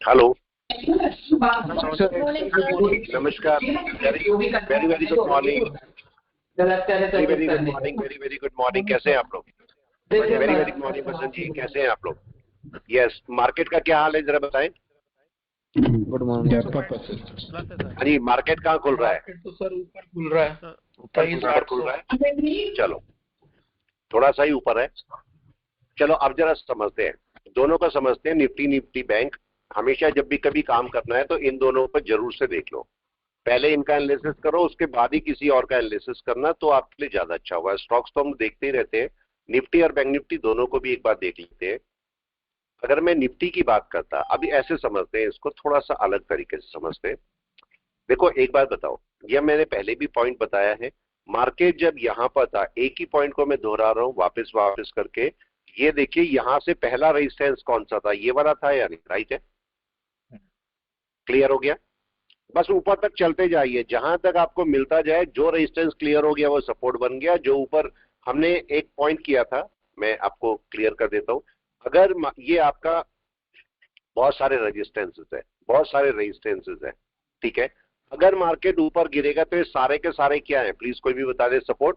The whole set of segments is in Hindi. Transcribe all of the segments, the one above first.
हेलो, नमस्कार, नमस्कार, very very good morning, very good morning. कैसे हैं आप लोग? वेरी वेरी गुड मॉर्निंग बसंत जी, कैसे हैं आप लोग? यस, मार्केट का क्या हाल है जरा बताएं। Good morning. हाँ जी, मार्केट कहाँ खुल रहा है? मार्केट तो सर ऊपर खुल रहा है, ऊपर खुल रहा है। चलो, थोड़ा सा ही ऊपर है। चलो अब जरा समझते हैं, दोनों का समझते हैं। निफ्टी बैंक, हमेशा जब भी कभी काम करना है तो इन दोनों पर जरूर से देख लो। पहले इनका एनालिसिस करो, उसके बाद ही किसी और का एनालिसिस करना, तो आपके लिए ज्यादा अच्छा होगा। स्टॉक्स तो हम देखते ही रहते हैं, निफ्टी और बैंक निफ्टी दोनों को भी एक बार देख लेते हैं। अगर मैं निफ्टी की बात करता, अभी ऐसे समझते हैं इसको, थोड़ा सा अलग तरीके से समझते हैं। देखो एक बात बताओ, यह मैंने पहले भी पॉइंट बताया है, मार्केट जब यहां पर था, एक ही पॉइंट को मैं दोहरा रहा हूं वापस करके। ये देखिए यहां से पहला रेजिस्टेंस कौन सा था? ये वाला था या नहीं? राइट है, क्लियर हो गया? बस ऊपर तक चलते जाइए, जहां तक आपको मिलता जाए। जो रेजिस्टेंस क्लियर हो गया वो सपोर्ट बन गया। जो ऊपर हमने एक पॉइंट किया था, मैं आपको क्लियर कर देता हूं। अगर ये आपका बहुत सारे रेजिस्टेंसेस है, ठीक है। अगर मार्केट ऊपर गिरेगा तो ये सारे के सारे क्या है? प्लीज कोई भी बता दे। सपोर्ट,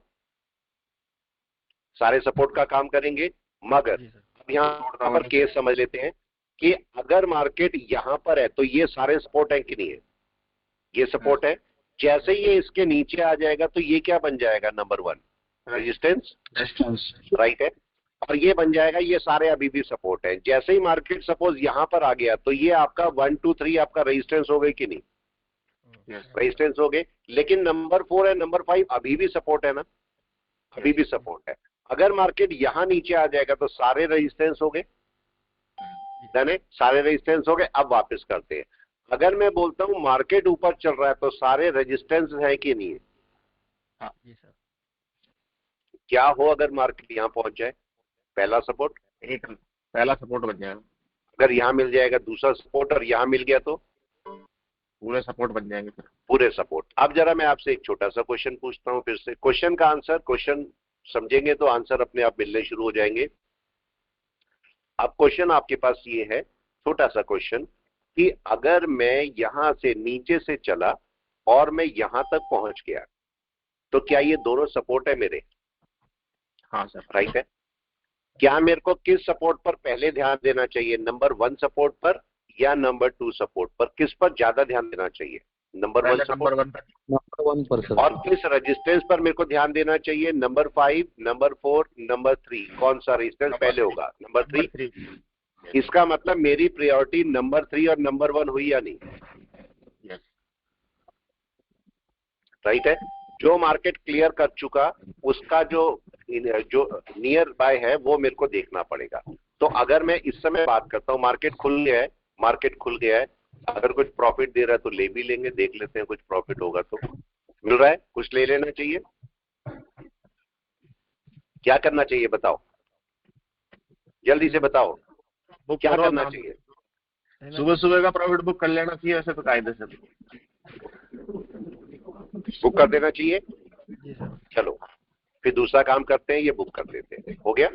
सारे सपोर्ट का काम करेंगे। मगर अब यहाँ पर केस समझ लेते हैं कि अगर मार्केट यहां पर है तो ये सारे सपोर्ट है कि नहीं है? ये सपोर्ट है। जैसे ही ये इसके नीचे आ जाएगा तो ये क्या बन जाएगा? नंबर 1 रेजिस्टेंस, राइट है। और ये बन जाएगा, ये सारे अभी भी सपोर्ट है। जैसे ही मार्केट सपोज यहां पर आ गया तो ये आपका 1 2 3 आपका रेजिस्टेंस हो गई कि नहीं? रेजिस्टेंस हो गए। लेकिन नंबर 4 है, नंबर 5 अभी भी सपोर्ट है ना? अभी भी सपोर्ट है। अगर मार्केट यहां नीचे आ जाएगा तो सारे रेजिस्टेंस हो गए, सारे रेजिस्टेंस हो गए। अब वापस करते हैं। अगर मैं बोलता हूं मार्केट ऊपर चल रहा है तो सारे रेजिस्टेंस है कि नहीं है? हाँ जी सर। क्या हो अगर मार्केट यहां पहुंच जाए? पहला सपोर्ट, एक पहला सपोर्ट बन जाएगा। अगर यहां मिल जाएगा दूसरा सपोर्ट, और यहां मिल गया तो पूरे सपोर्ट बन जाएंगे सर। पूरे सपोर्ट। अब जरा मैं आपसे एक छोटा सा क्वेश्चन पूछता हूं, फिर से क्वेश्चन का आंसर, क्वेश्चन समझेंगे तो आंसर अपने आप मिलने शुरू हो जाएंगे। अब क्वेश्चन आपके पास ये है, छोटा सा क्वेश्चन, कि अगर मैं यहां से नीचे से चला और मैं यहां तक पहुंच गया तो क्या ये दोनों सपोर्ट है मेरे? हाँ सर। राइट है। क्या मेरे को किस सपोर्ट पर पहले ध्यान देना चाहिए? नंबर 1 सपोर्ट पर या नंबर 2 सपोर्ट पर? किस पर ज्यादा ध्यान देना चाहिए? नंबर 1 सपोर्ट पर। और किस रेजिस्टेंस पर मेरे को ध्यान देना चाहिए? Number 5, number 4, number 3? कौन सा रेजिस्टेंस पहले होगा? नंबर 3। इसका मतलब मेरी प्रायोरिटी नंबर 3 और नंबर 1 हुई या नहीं? राइट है। जो मार्केट क्लियर कर चुका, उसका जो नियर बाय है वो मेरे को देखना पड़ेगा। तो अगर मैं इस समय बात करता हूं, मार्केट खुल गया है, अगर कुछ प्रॉफिट दे रहा है तो ले भी लेंगे, देख लेते हैं कुछ प्रॉफिट होगा तो। मिल रहा है, कुछ ले लेना चाहिए। क्या करना चाहिए बताओ, जल्दी से बताओ, क्या करना चाहिए? सुबह का प्रॉफिट बुक कर लेना चाहिए वैसे तो कायदे से। बुक कर देना चाहिए। चलो फिर दूसरा काम करते हैं, ये बुक कर देते हैं। हो गया,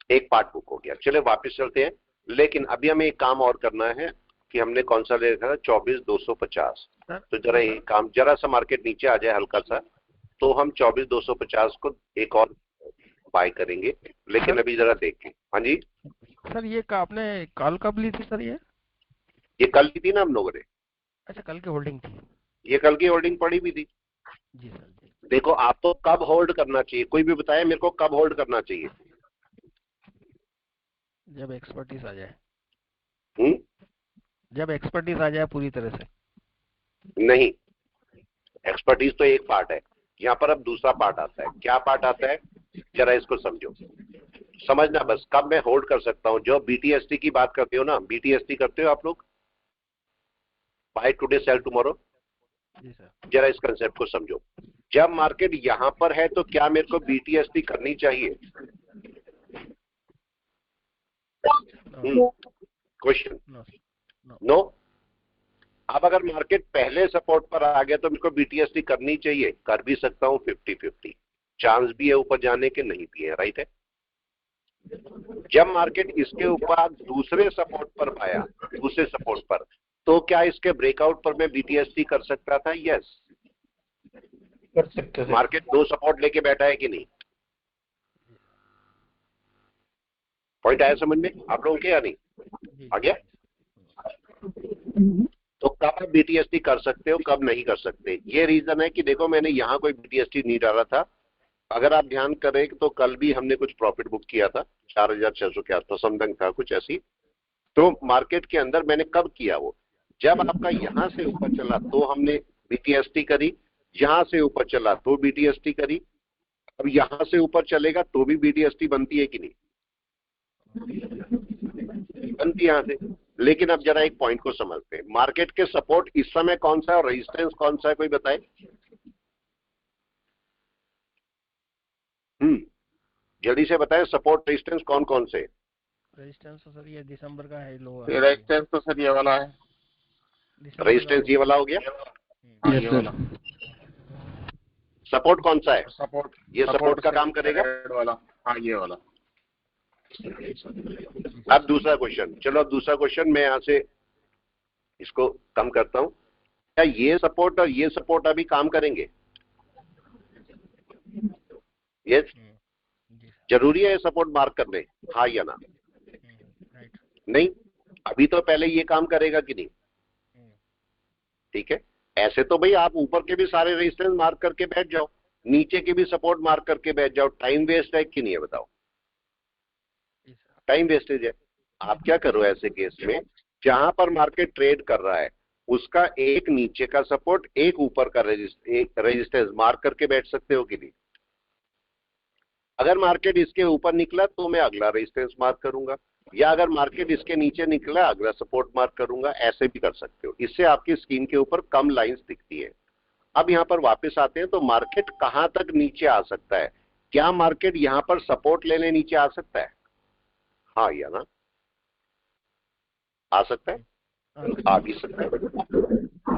एक पार्ट बुक हो गया। चलो वापस चलते हैं। लेकिन अभी हमें एक काम और करना है कि हमने कौन सा ले रखा था? 24,250। तो जरा एक काम, जरा सा मार्केट नीचे आ जाए हल्का सा, तो हम 24,250 को एक और बाय करेंगे। लेकिन अभी जरा देख लें। हाँ जी सर, ये का आपने कल कब ली थी सर? ये कल की थी ना हम लोगों ने। अच्छा, कल की होल्डिंग थी। ये कल की होल्डिंग पड़ी भी थी। जी सर जी। देखो आपको कब होल्ड करना चाहिए, कोई भी बताए मेरे को कब होल्ड करना चाहिए? जब एक्सपर्टीज आ जाए। हम्म, जब एक्सपर्टीज आ जाए पूरी तरह से। नहीं, एक्सपर्टीज तो एक पार्ट है, यहाँ पर अब दूसरा पार्ट आता है। क्या पार्ट आता है जरा इसको समझो, समझना बस। कब मैं होल्ड कर सकता हूं? जो बीटीएसटी की बात करते हो ना, बीटीएसटी करते हो आप लोग, by today cell tomorrow. Ji sir. जरा इस कंसेप्ट को समझो। जब मार्केट यहां पर है तो क्या मेरे को बीटीएसटी करनी चाहिए? Question, no. अब अगर मार्केट पहले सपोर्ट पर आ गया तो मेरे को बीटीएसटी करनी चाहिए? कर भी सकता हूं, 50-50 चांस भी है ऊपर जाने के, नहीं भी है। राइट है। जब मार्केट इसके ऊपर दूसरे सपोर्ट पर आया, दूसरे सपोर्ट पर, तो क्या इसके ब्रेकआउट पर मैं BTST कर सकता था? यस, कर सकते थे। मार्केट दो सपोर्ट लेके बैठा है कि नहीं? पॉइंट आया समझ में आप लोगों के या नहीं? आ गया? तो कब आप BTST कर सकते हो, कब नहीं कर सकते? ये रीजन है कि देखो मैंने यहां कोई BTST नहीं डाला था। अगर आप ध्यान करें तो कल भी हमने कुछ प्रॉफिट बुक किया था 4600 के आसपास समथिंग था कुछ ऐसी। तो मार्केट के अंदर मैंने कब किया? वो जब आपका यहां से ऊपर चला तो हमने BTST करी, यहां से ऊपर चला तो BTST करी। अब यहां से ऊपर चलेगा तो भी BTST बनती है कि नहीं? बनती यहां से। लेकिन अब जरा एक पॉइंट को समझते हैं, मार्केट के सपोर्ट इस समय कौन सा है और रेजिस्टेंस कौन सा है, कोई बताए? जल्दी से बताएं, सपोर्ट रेजिस्टेंस कौन कौन से? रेजिस्टेंस तो सर ये दिसंबर का है लो रेजिस्टेंस तो सर ये वाला है। रेजिस्टेंस ये वाला हो गया। ये वाला। सपोर्ट कौन सा है? सपोर्ट, ये सपोर्ट का काम करेगा वाला। हाँ ये वाला। अब दूसरा क्वेश्चन, चलो अब दूसरा क्वेश्चन मैं यहां से इसको कम करता हूं। क्या ये सपोर्ट और ये सपोर्ट अभी काम करेंगे? यस, जरूरी है सपोर्ट मार्क करने, हाँ या ना? नहीं, अभी तो पहले ये काम करेगा कि नहीं? ठीक है, ऐसे तो भाई आप ऊपर के भी सारे रेजिस्टेंस मार्क करके बैठ जाओ, नीचे के भी सपोर्ट मार्क करके बैठ जाओ, टाइम वेस्ट है कि नहीं है बताओ? टाइम वेस्टेज है। आप क्या करो ऐसे केस में, जहां पर मार्केट ट्रेड कर रहा है उसका एक नीचे का सपोर्ट, एक ऊपर का रेजिस्टेंस मार्क करके बैठ सकते हो कि नहीं? अगर मार्केट इसके ऊपर निकला तो मैं अगला रेजिस्टेंस मार्क करूंगा, या अगर मार्केट इसके नीचे निकला अगला सपोर्ट मार्क करूंगा, ऐसे भी कर सकते हो। इससे आपकी स्क्रीन के ऊपर कम लाइंस दिखती है। अब यहां पर वापस आते हैं, तो मार्केट कहां तक नीचे आ सकता है? क्या मार्केट यहां पर सपोर्ट लेने नीचे आ सकता है? हाँ या ना? आ सकता है, आ भी सकता है,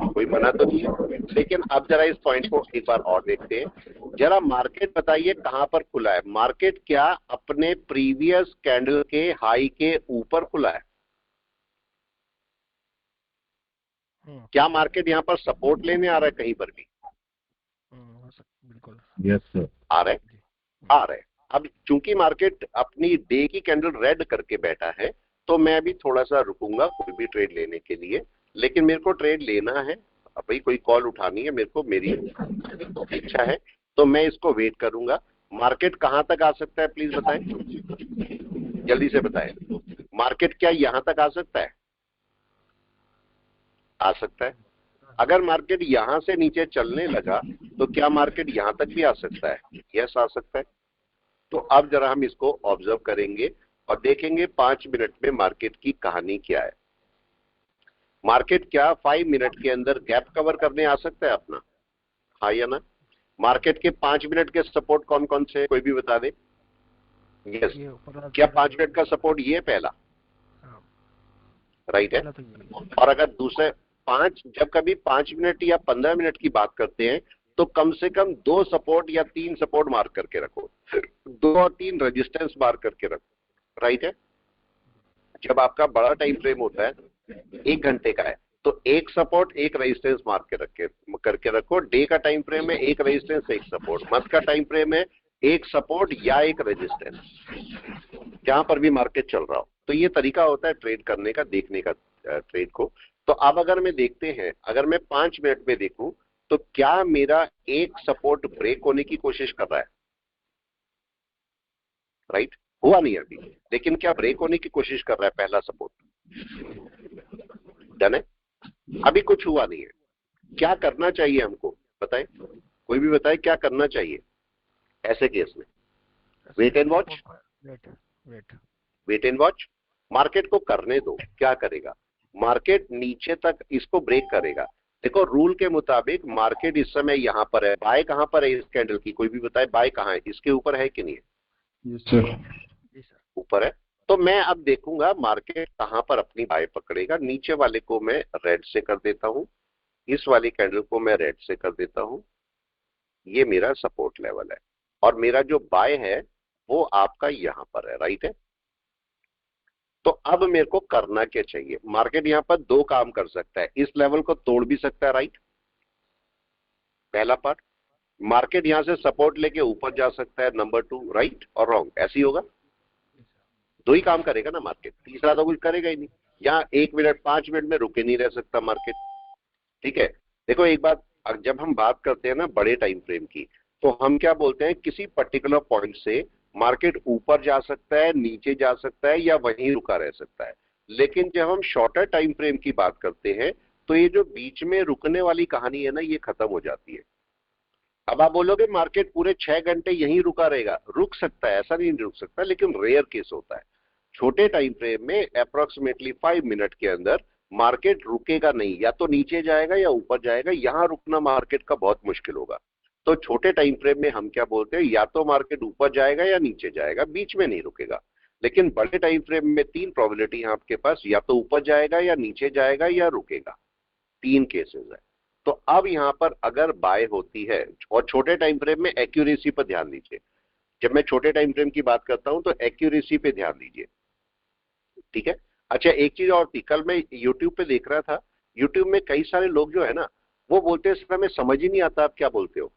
कोई मना तो नहीं है। लेकिन अब जरा इस पॉइंट को एक बार और देखते हैं। जरा मार्केट बताइए कहां पर खुला है? मार्केट क्या अपने प्रीवियस कैंडल के हाई के ऊपर खुला है? क्या मार्केट यहां पर सपोर्ट लेने आ रहा है कहीं पर भी? बिल्कुल यस सर। आ रहा है, आ रहा है। अब चूंकि मार्केट अपनी डे की कैंडल रेड करके बैठा है, तो मैं भी थोड़ा सा रुकूंगा कोई भी ट्रेड लेने के लिए। लेकिन मेरे को ट्रेड लेना है, अब भाई कोई कॉल उठानी है मेरे को, मेरी इच्छा है, तो मैं इसको वेट करूंगा। मार्केट कहां तक आ सकता है प्लीज बताएं, जल्दी से बताएं। मार्केट क्या यहां तक आ सकता है? आ सकता है। अगर मार्केट यहां से नीचे चलने लगा तो क्या मार्केट यहां तक भी आ सकता है? यस, आ सकता है। तो अब जरा हम इसको ऑब्जर्व करेंगे और देखेंगे 5 मिनट में मार्केट की कहानी क्या है। मार्केट क्या 5 मिनट के अंदर गैप कवर करने आ सकता है अपना? हाँ या ना? मार्केट के 5 मिनट के सपोर्ट कौन कौन से, कोई भी बता दे। यस, क्या 5 मिनट का सपोर्ट ये पहला? राइट है। और अगर दूसरे 5, जब कभी 5 मिनट या 15 मिनट की बात करते हैं तो कम से कम 2 सपोर्ट या 3 सपोर्ट मार्क करके रखो, 2 और 3 रेजिस्टेंस मार्क करके रखो। राइट है। जब आपका बड़ा टाइम फ्रेम होता है 1 घंटे का है, तो एक सपोर्ट एक रेजिस्टेंस मार्क के करके रखो। डे का टाइम फ्रेम है, एक रेजिस्टेंस एक सपोर्ट। मंथ का टाइम फ्रेम है, एक सपोर्ट या एक रेजिस्टेंस, जहां पर भी मार्केट चल रहा हो। तो ये तरीका होता है ट्रेड करने का, देखने का ट्रेड को। तो अब अगर मैं देखते हैं, अगर मैं 5 मिनट में देखूं तो क्या मेरा एक सपोर्ट ब्रेक होने की कोशिश कर रहा है? राइट, हुआ नहीं अभी, लेकिन क्या ब्रेक होने की कोशिश कर रहा है पहला सपोर्ट? डन है, अभी कुछ हुआ नहीं है। क्या करना चाहिए हमको बताएं, कोई भी बताए क्या करना चाहिए ऐसे केस में? Wait and watch, wait and watch. Market को करने दो, क्या करेगा मार्केट? नीचे तक इसको ब्रेक करेगा। देखो रूल के मुताबिक मार्केट इस समय यहां पर है, बाय कहां पर है इस कैंडल की, कोई भी बताए बाय कहां है? इसके ऊपर है कि नहीं है? Yes sir. ऊपर है। तो मैं अब देखूंगा मार्केट कहां पर अपनी बाय पकड़ेगा। नीचे वाले को मैं रेड से कर देता हूं, इस वाली कैंडल को मैं रेड से कर देता हूं। ये मेरा सपोर्ट लेवल है और मेरा जो बाय है वो आपका यहां पर है, राइट है। तो अब मेरे को करना क्या चाहिए, मार्केट यहां पर दो काम कर सकता है, इस लेवल को तोड़ भी सकता है, राइट, पहला पार्ट। मार्केट यहां से सपोर्ट लेके ऊपर जा सकता है, नंबर 2, राइट और रॉन्ग, ऐसे ही होगा। दो ही काम करेगा ना मार्केट, तीसरा तो कुछ करेगा ही नहीं। यहाँ 1 मिनट 5 मिनट में रुके नहीं रह सकता मार्केट, ठीक है। देखो एक बात, जब हम बात करते हैं ना बड़े टाइम फ्रेम की, तो हम क्या बोलते हैं, किसी पर्टिकुलर पॉइंट से मार्केट ऊपर जा सकता है, नीचे जा सकता है, या वहीं रुका रह सकता है। लेकिन जब हम शॉर्टर टाइम फ्रेम की बात करते हैं, तो ये जो बीच में रुकने वाली कहानी है ना, ये खत्म हो जाती है। अब आप बोलोगे मार्केट पूरे 6 घंटे यहीं रुका रहेगा, रुक सकता है, ऐसा नहीं रुक सकता, लेकिन रेयर केस होता है। छोटे टाइम फ्रेम में अप्रोक्सीमेटली 5 मिनट के अंदर मार्केट रुकेगा नहीं, या तो नीचे जाएगा या ऊपर जाएगा, यहां रुकना मार्केट का बहुत मुश्किल होगा। तो छोटे टाइम फ्रेम में हम क्या बोलते हैं, या तो मार्केट ऊपर जाएगा या नीचे जाएगा, बीच में नहीं रुकेगा। लेकिन बड़े टाइम फ्रेम में 3 प्रोबेबिलिटी है आपके पास, या तो ऊपर जाएगा या नीचे जाएगा या रुकेगा, 3 केसेस है। तो अब यहां पर अगर बाय होती है, और छोटे टाइम फ्रेम में एक्यूरेसी पर ध्यान दीजिए, जब मैं छोटे टाइम फ्रेम की बात करता हूं तो एक्यूरेसी पे ध्यान दीजिए, ठीक है। अच्छा एक चीज और थी, कल मैं यूट्यूब पे देख रहा था, यूट्यूब में कई सारे लोग जो है ना, वो बोलते हैं सर हमें समझ ही नहीं आता आप क्या बोलते हो।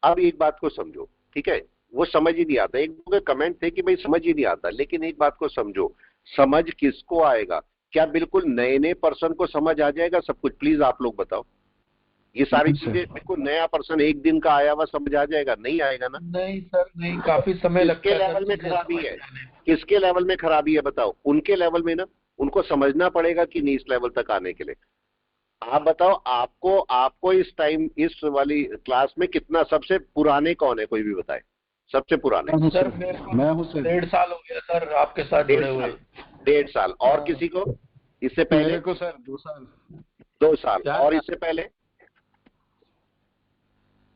अब एक बात को समझो, ठीक है, वो समझ ही नहीं आता। एक लोगों के कमेंट थे कि भाई समझ ही नहीं आता, लेकिन एक बात को समझो, समझ किसको आएगा, क्या बिल्कुल नए नए पर्सन को समझ आ जाएगा सब कुछ? प्लीज आप लोग बताओ, ये सारी चीजें बिल्कुल नया पर्सन एक दिन का आया हुआ समझ आ जाएगा? नहीं आएगा ना। नहीं सर, नहीं, काफी समय लगता है। किसके लेवल में खराबी है, किसके लेवल में खराबी है बताओ? उनके लेवल में ना, उनको समझना पड़ेगा कि नहीं इस लेवल तक आने के लिए। आप बताओ, आपको आपको इस टाइम इस वाली क्लास में कितना, सबसे पुराने कौन है, कोई भी बताए सबसे पुराने? सर मैं हूँ सर, 1.5 साल हो गया सर आपके साथ जुड़े हुए। 1.5 साल। और किसी को इससे पहले? मेरे को सर 2 साल। 2 साल। और इससे पहले?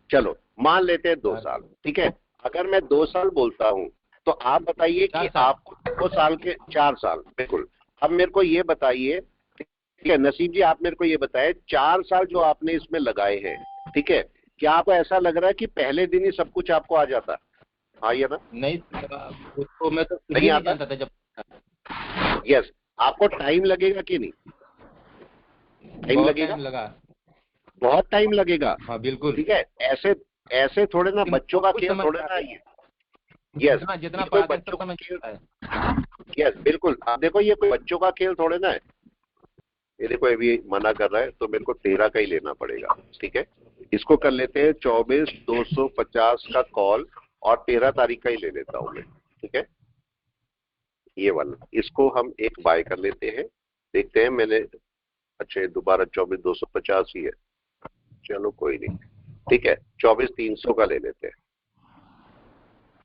चलो मान लेते हैं 2 साल, ठीक है। अगर मैं 2 साल बोलता हूं तो आप बताइए कि आपको 2 साल के 4 साल, बिल्कुल। अब मेरे को ये बताइए, ठीक है नसीब जी, आप मेरे को ये बताएं, 4 साल जो आपने इसमें लगाए हैं, ठीक है, क्या आपको ऐसा लग रहा है कि पहले दिन ही सब कुछ आपको आ जाता? हाँ या ना? नहीं तो मैं तो नहीं आता जानता था जब। यस। आपको टाइम लगेगा कि नहीं? टाइम लगेगा, लगा, बहुत टाइम लगेगा। हाँ बिल्कुल, ठीक है। ऐसे ऐसे थोड़े ना बच्चों का खेल थोड़े ना ये। यस, जितना कोई पढ़ाते बच्चों का समझ खेल है। यस बिल्कुल। आप देखो ये कोई बच्चों का खेल थोड़े ना है। ये देखो अभी मना कर रहा है तो मेरे को 13 का ही लेना पड़ेगा, ठीक है। इसको कर लेते हैं 24,250 का कॉल, और 13 तारीख का ही ले लेता हूँ मैं, ठीक है। ये वाला, इसको हम एक बाय कर लेते हैं, देखते हैं मैंने, अच्छा दोबारा 24,250 ही है, चलो कोई नहीं, ठीक है। 24,300 का ले लेते हैं,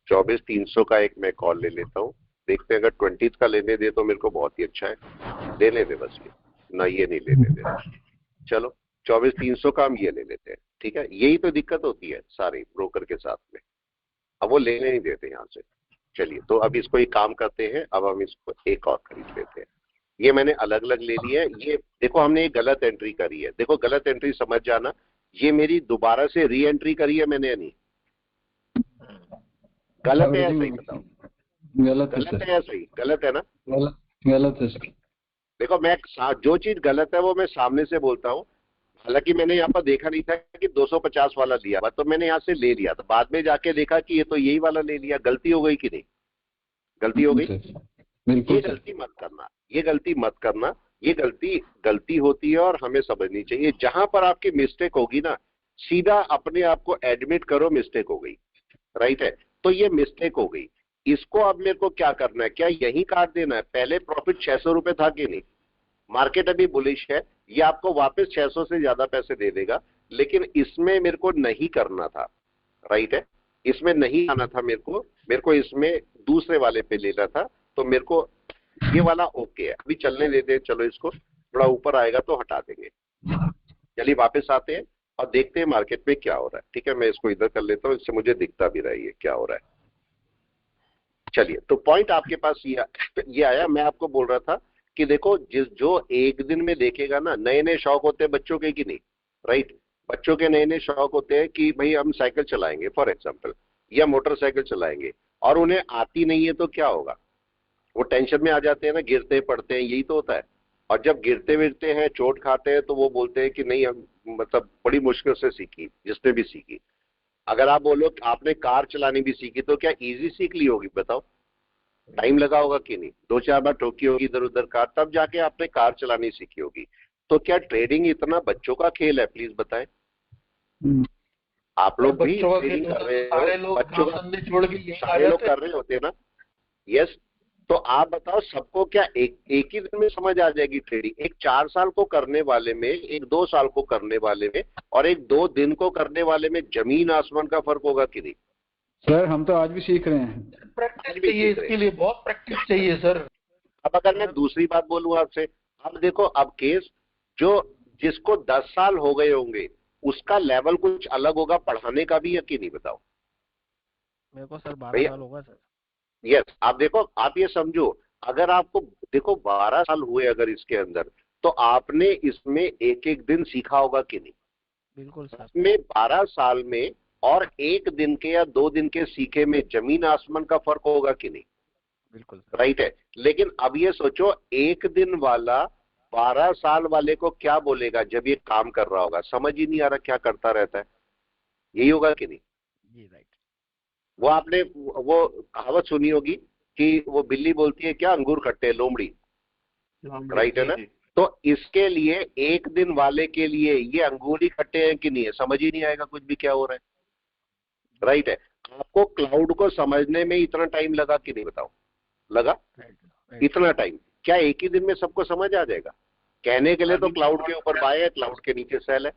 24,300 का एक मैं कॉल ले लेता हूँ, देखते हैं अगर 20 का लेने दे तो मेरे को बहुत ही अच्छा है, लेने दे बस, ये ना ये नहीं लेने दे। चलो 24,300 का हम ये ले लेते हैं, ठीक है। यही तो दिक्कत होती है सारी ब्रोकर के साथ में, अब वो लेने नहीं देते यहाँ से। चलिए तो अब इसको एक काम करते हैं, अब हम इसको एक और खरीद लेते हैं। ये मैंने अलग अलग ले लिया है। ये देखो हमने ये गलत एंट्री करी है, देखो गलत एंट्री समझ जाना, ये मेरी दोबारा से री एंट्री करी है मैंने या नहीं? गलत है या सही बताओ? गलत है या सही? गलत है ना? गलत है सर। देखो मैं जो चीज गलत है वो मैं सामने से बोलता हूँ। हालांकि मैंने यहाँ पर देखा नहीं था कि 250 वाला लिया हुआ, तो मैंने यहाँ से ले लिया, तो बाद में जाके देखा कि ये तो यही वाला ले लिया। गलती हो गई कि नहीं? गलती हो गई। ये गलती मत करना, ये गलती मत करना, ये गलती होती है और हमें समझनी चाहिए। जहां पर आपकी मिस्टेक होगी ना, सीधा अपने आप को एडमिट करो मिस्टेक हो गई, राइट है। तो ये मिस्टेक हो गई, इसको अब मेरे को क्या करना है, क्या यही काट देना है? पहले प्रॉफिट 600 रुपए था कि नहीं? मार्केट अभी बुलिश है, ये आपको वापस 600 से ज्यादा पैसे दे देगा, लेकिन इसमें मेरे को नहीं करना था, राइट है। इसमें नहीं आना था मेरे को इसमें दूसरे वाले पे लेना था, तो मेरे को ये वाला ओके है। अभी चलने देते हैं, चलो इसको थोड़ा ऊपर आएगा तो हटा देंगे। चलिए वापस आते हैं और देखते हैं मार्केट में क्या हो रहा है, ठीक है। मैं इसको इधर कर लेता हूँ, इससे मुझे दिखता भी रहा है क्या हो रहा है। चलिए तो पॉइंट आपके पास ये आया। मैं आपको बोल रहा था कि देखो जो एक दिन में देखेगा ना, नए नए शौक होते हैं बच्चों के कि नहीं, राइट। बच्चों के नए नए शौक होते हैं कि भाई हम साइकिल चलाएंगे फॉर एग्जांपल, या मोटरसाइकिल चलाएंगे, और उन्हें आती नहीं है तो क्या होगा? वो टेंशन में आ जाते हैं ना, गिरते पड़ते हैं, यही तो होता है। और जब गिरते विरते हैं, चोट खाते हैं, तो वो बोलते हैं कि नहीं हम मतलब बड़ी मुश्किल से सीखी, जिसने भी सीखी। अगर आप बोलो कि आपने कार चलानी भी सीखी तो क्या इजी सीख ली होगी? बताओ, टाइम लगा होगा कि नहीं? 2-4 बार ठोकी होगी इधर उधर कार, तब जाके आपने कार चलानी सीखी होगी। तो क्या ट्रेडिंग इतना बच्चों का खेल है? प्लीज बताएं। आप लोग भी बच्चों का ट्रेडिंग खेल कर होता रहे है, सारे हो, लोग बच्चों काम का धंधे छोड़ के यही आ सारे लोग जाते कर रहे होते हैं ना। यस। तो आप बताओ, सबको क्या एक ही दिन में समझ आ जाएगी ट्रेडिंग? एक 4 साल को करने वाले में, एक 2 साल को करने वाले में, और एक 2 दिन को करने वाले में जमीन आसमान का फर्क होगा कि नहीं? सर हम तो आज भी सीख रहे हैं। प्रैक्टिस चाहिए, इसके लिए बहुत प्रैक्टिस चाहिए सर। अब अगर मैं दूसरी बात बोलूं आपसे, अब देखो, अब केस जो जिसको 10 साल हो गए होंगे उसका लेवल कुछ अलग होगा पढ़ाने का भी, यकीन नहीं? बताओ मेरे को सर 12 भैया। साल होगा सर। यस, आप देखो, आप ये समझो, अगर आपको देखो 12 साल हुए अगर इसके अंदर, तो आपने इसमें एक एक दिन सीखा होगा कि नहीं? बिल्कुल सर। में 12 साल में और एक दिन के या 2 दिन के सीखे में जमीन आसमान का फर्क होगा कि नहीं? बिल्कुल सर। राइट है। लेकिन अब ये सोचो, एक दिन वाला 12 साल वाले को क्या बोलेगा जब ये काम कर रहा होगा? समझ ही नहीं आ रहा क्या करता रहता है। यही होगा कि नहीं? जी राइट। वो आपने वो कहावत सुनी होगी कि वो बिल्ली बोलती है क्या, अंगूर खट्टे लोमड़ी। राइट है ना? तो इसके लिए एक दिन वाले के लिए ये अंगूर ही खट्टे हैं कि नहीं है, समझ ही नहीं आएगा कुछ भी क्या हो रहा है। राइट है। आपको क्लाउड को समझने में इतना टाइम लगा कि नहीं? बताओ, लगा? इतना टाइम क्या एक ही दिन में सबको समझ आ जाएगा? कहने के लिए तो क्लाउड के ऊपर बाय है, क्लाउड के नीचे सेल है,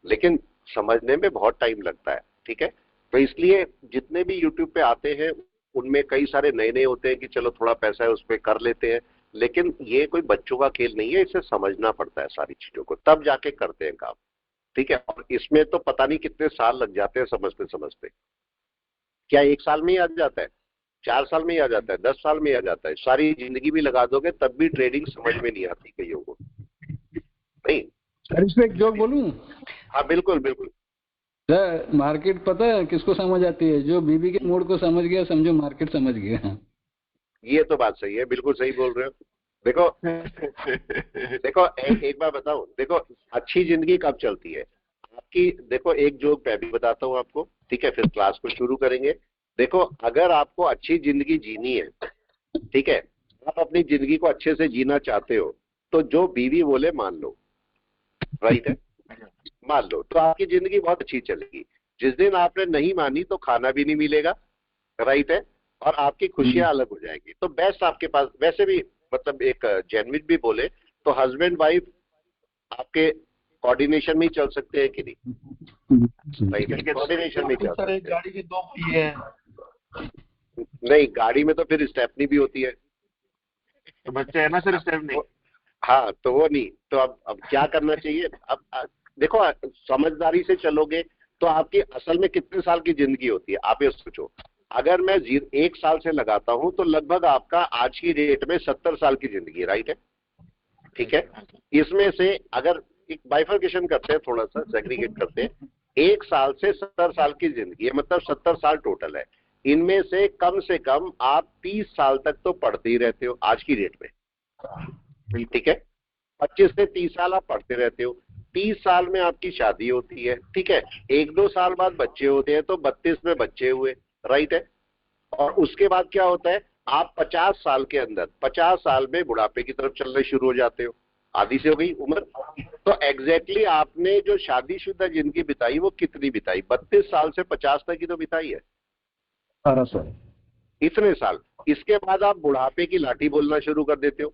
लेकिन समझने में बहुत टाइम लगता है। ठीक है। तो इसलिए जितने भी यूट्यूब पे आते हैं उनमें कई सारे नए नए होते हैं कि चलो थोड़ा पैसा है उस पर कर लेते हैं, लेकिन ये कोई बच्चों का खेल नहीं है। इसे समझना पड़ता है सारी चीजों को, तब जाके करते हैं काम। ठीक है। और इसमें तो पता नहीं कितने साल लग जाते हैं समझते समझते। क्या 1 साल में ही आ जाता है? 4 साल में ही आ जाता है? 10 साल में ही आ जाता है? सारी जिंदगी भी लगा दोगे तब भी ट्रेडिंग समझ में नहीं आती कईयों को। नहीं। सर इस पे एक जोक बोलूं? हाँ बिल्कुल बिल्कुल। सर मार्केट पता है किसको समझ आती है? जो बीबी के मूड को समझ गया समझो मार्केट समझ गया। ये तो बात सही है, बिल्कुल सही बोल रहे हो। देखो देखो एक बार बताओ, देखो अच्छी जिंदगी कब चलती है आपकी? देखो एक जोक मैं भी बताता हूँ आपको, ठीक है, फिर क्लास को शुरू करेंगे। देखो, अगर आपको अच्छी जिंदगी जीनी है, ठीक है, आप अपनी जिंदगी को अच्छे से जीना चाहते हो, तो जो बीवी बोले मान लो। राइट है। मान लो तो आपकी जिंदगी बहुत अच्छी चलेगी। जिस दिन आपने नहीं मानी तो खाना भी नहीं मिलेगा। राइट है। और आपकी खुशियां अलग हो जाएंगी। तो बेस्ट आपके पास वैसे भी, मतलब एक जेन्युइन भी बोले तो हस्बैंड वाइफ आपके कोऑर्डिनेशन में ही चल सकते हैं कि नहीं? राइट, कोऑर्डिनेशन में ही चल सर एक सकते हैं। गाड़ी के 2 पहिए हैं। नहीं, गाड़ी में तो फिर स्टेपनी भी होती है। तो बच्चे है ना सर स्टेप नहीं। हाँ, तो वो नहीं। तो अब क्या करना चाहिए? अब देखो, समझदारी से चलोगे तो आपकी असल में कितने साल की जिंदगी होती है आप ये सोचो। अगर मैं 1 साल से लगाता हूं तो लगभग आपका आज की डेट में 70 साल की जिंदगी है। राइट है। ठीक है। इसमें से अगर एक बाइफर्केशन करते हैं, थोड़ा सा सेग्रीगेट करते हैं, 1 साल से 70 साल की जिंदगी है, मतलब 70 साल टोटल है। इनमें से कम आप 30 साल तक तो पढ़ते ही रहते हो आज की डेट में। ठीक है। 25 से 30 साल आप पढ़ते रहते हो। 30 साल में आपकी शादी होती है। ठीक है। 1-2 साल बाद बच्चे होते हैं, तो 32 में बच्चे हुए। राइट है। और उसके बाद क्या होता है? आप 50 साल के अंदर, 50 साल में बुढ़ापे की तरफ चलने शुरू हो जाते हो। आधी से हो गई उम्र। तो एग्जैक्टली आपने जो शादीशुदा जिंदगी बिताई वो कितनी बिताई? 32 साल से 50 तक की तो बिताई है। 18 साल। इतने साल। इसके बाद आप बुढ़ापे की लाठी बोलना शुरू कर देते हो।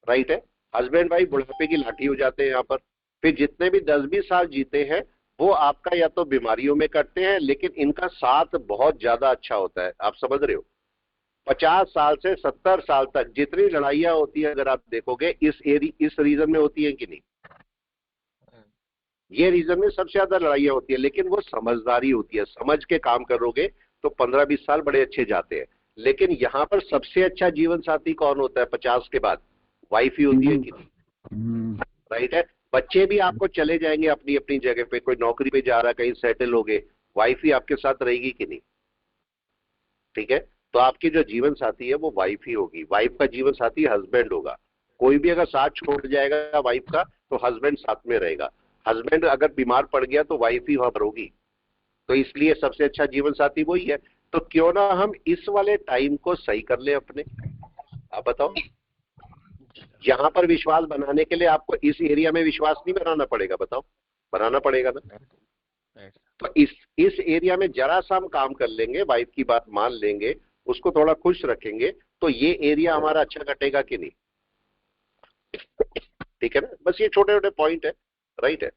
राइट है। हस्बैंड वाइफ बुढ़ापे की लाठी हो जाते हैं यहाँ पर। फिर जितने भी 10-20 साल जीते हैं वो आपका या तो बीमारियों में कटते हैं, लेकिन इनका साथ बहुत ज्यादा अच्छा होता है। आप समझ रहे हो? 50 साल से 70 साल तक जितनी लड़ाइयां होती है अगर आप देखोगे इस रीजन में होती है कि नहीं? ये रीजन में सबसे ज्यादा लड़ाइयां होती है, लेकिन वो समझदारी होती है। समझ के काम करोगे तो 15-20 साल बड़े अच्छे जाते हैं। लेकिन यहाँ पर सबसे अच्छा जीवन साथी कौन होता है 50 के बाद? वाइफ ही होती है कि नहीं? राइट है। बच्चे भी आपको चले जाएंगे अपनी अपनी जगह पे, कोई नौकरी पे जा रहा है, कहीं सेटल हो गए, वाइफ ही आपके साथ रहेगी कि नहीं? ठीक है। तो आपकी जो जीवन साथी है वो वाइफ ही होगी, वाइफ का जीवन साथी हस्बैंड होगा। कोई भी अगर साथ छोड़ जाएगा वाइफ का तो हस्बैंड साथ में रहेगा, हस्बैंड अगर बीमार पड़ गया तो वाइफ ही वहां पर होगी। तो इसलिए सबसे अच्छा जीवन साथी वही है। तो क्यों ना हम इस वाले टाइम को सही कर ले अपने, आप बताओ। यहां पर विश्वास बनाने के लिए आपको इस एरिया में विश्वास नहीं बनाना पड़ेगा, बताओ, बनाना पड़ेगा ना। राइट। तो इस एरिया में जरा सा हम काम कर लेंगे, वाइफ की बात मान लेंगे, उसको थोड़ा खुश रखेंगे, तो ये एरिया हमारा अच्छा कटेगा कि नहीं। ठीक है ना, बस ये छोटे छोटे पॉइंट है, राइट है।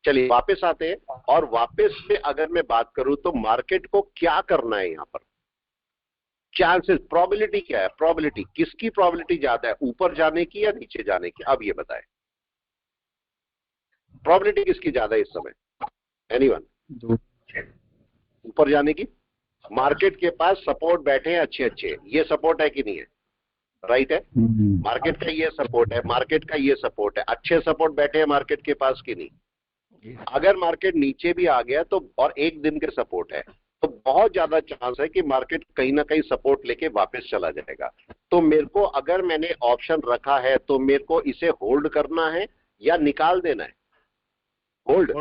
चलिए वापस आते हैं, और वापस में अगर मैं बात करूं तो मार्केट को क्या करना है यहां पर, चांसेस, प्रोबेबिलिटी क्या है, प्रोबेबिलिटी किसकी प्रोबेबिलिटी ज्यादा है, ऊपर जाने की या नीचे जाने की, अब ये बताएं प्रोबेबिलिटी किसकी ज्यादा है इस समय, एनीवन, ऊपर जाने की। मार्केट के पास सपोर्ट बैठे हैं अच्छे अच्छे, ये सपोर्ट है कि नहीं है, राइट है। मार्केट का ये सपोर्ट है, मार्केट का ये सपोर्ट है, अच्छे सपोर्ट बैठे हैं मार्केट के पास कि नहीं। अगर मार्केट नीचे भी आ गया तो, और एक दिन के सपोर्ट है, तो बहुत ज्यादा चांस है कि मार्केट कहीं ना कहीं सपोर्ट लेके वापस चला जाएगा। तो मेरे को, अगर मैंने ऑप्शन रखा है तो मेरे को इसे होल्ड करना है या निकाल देना है, होल्ड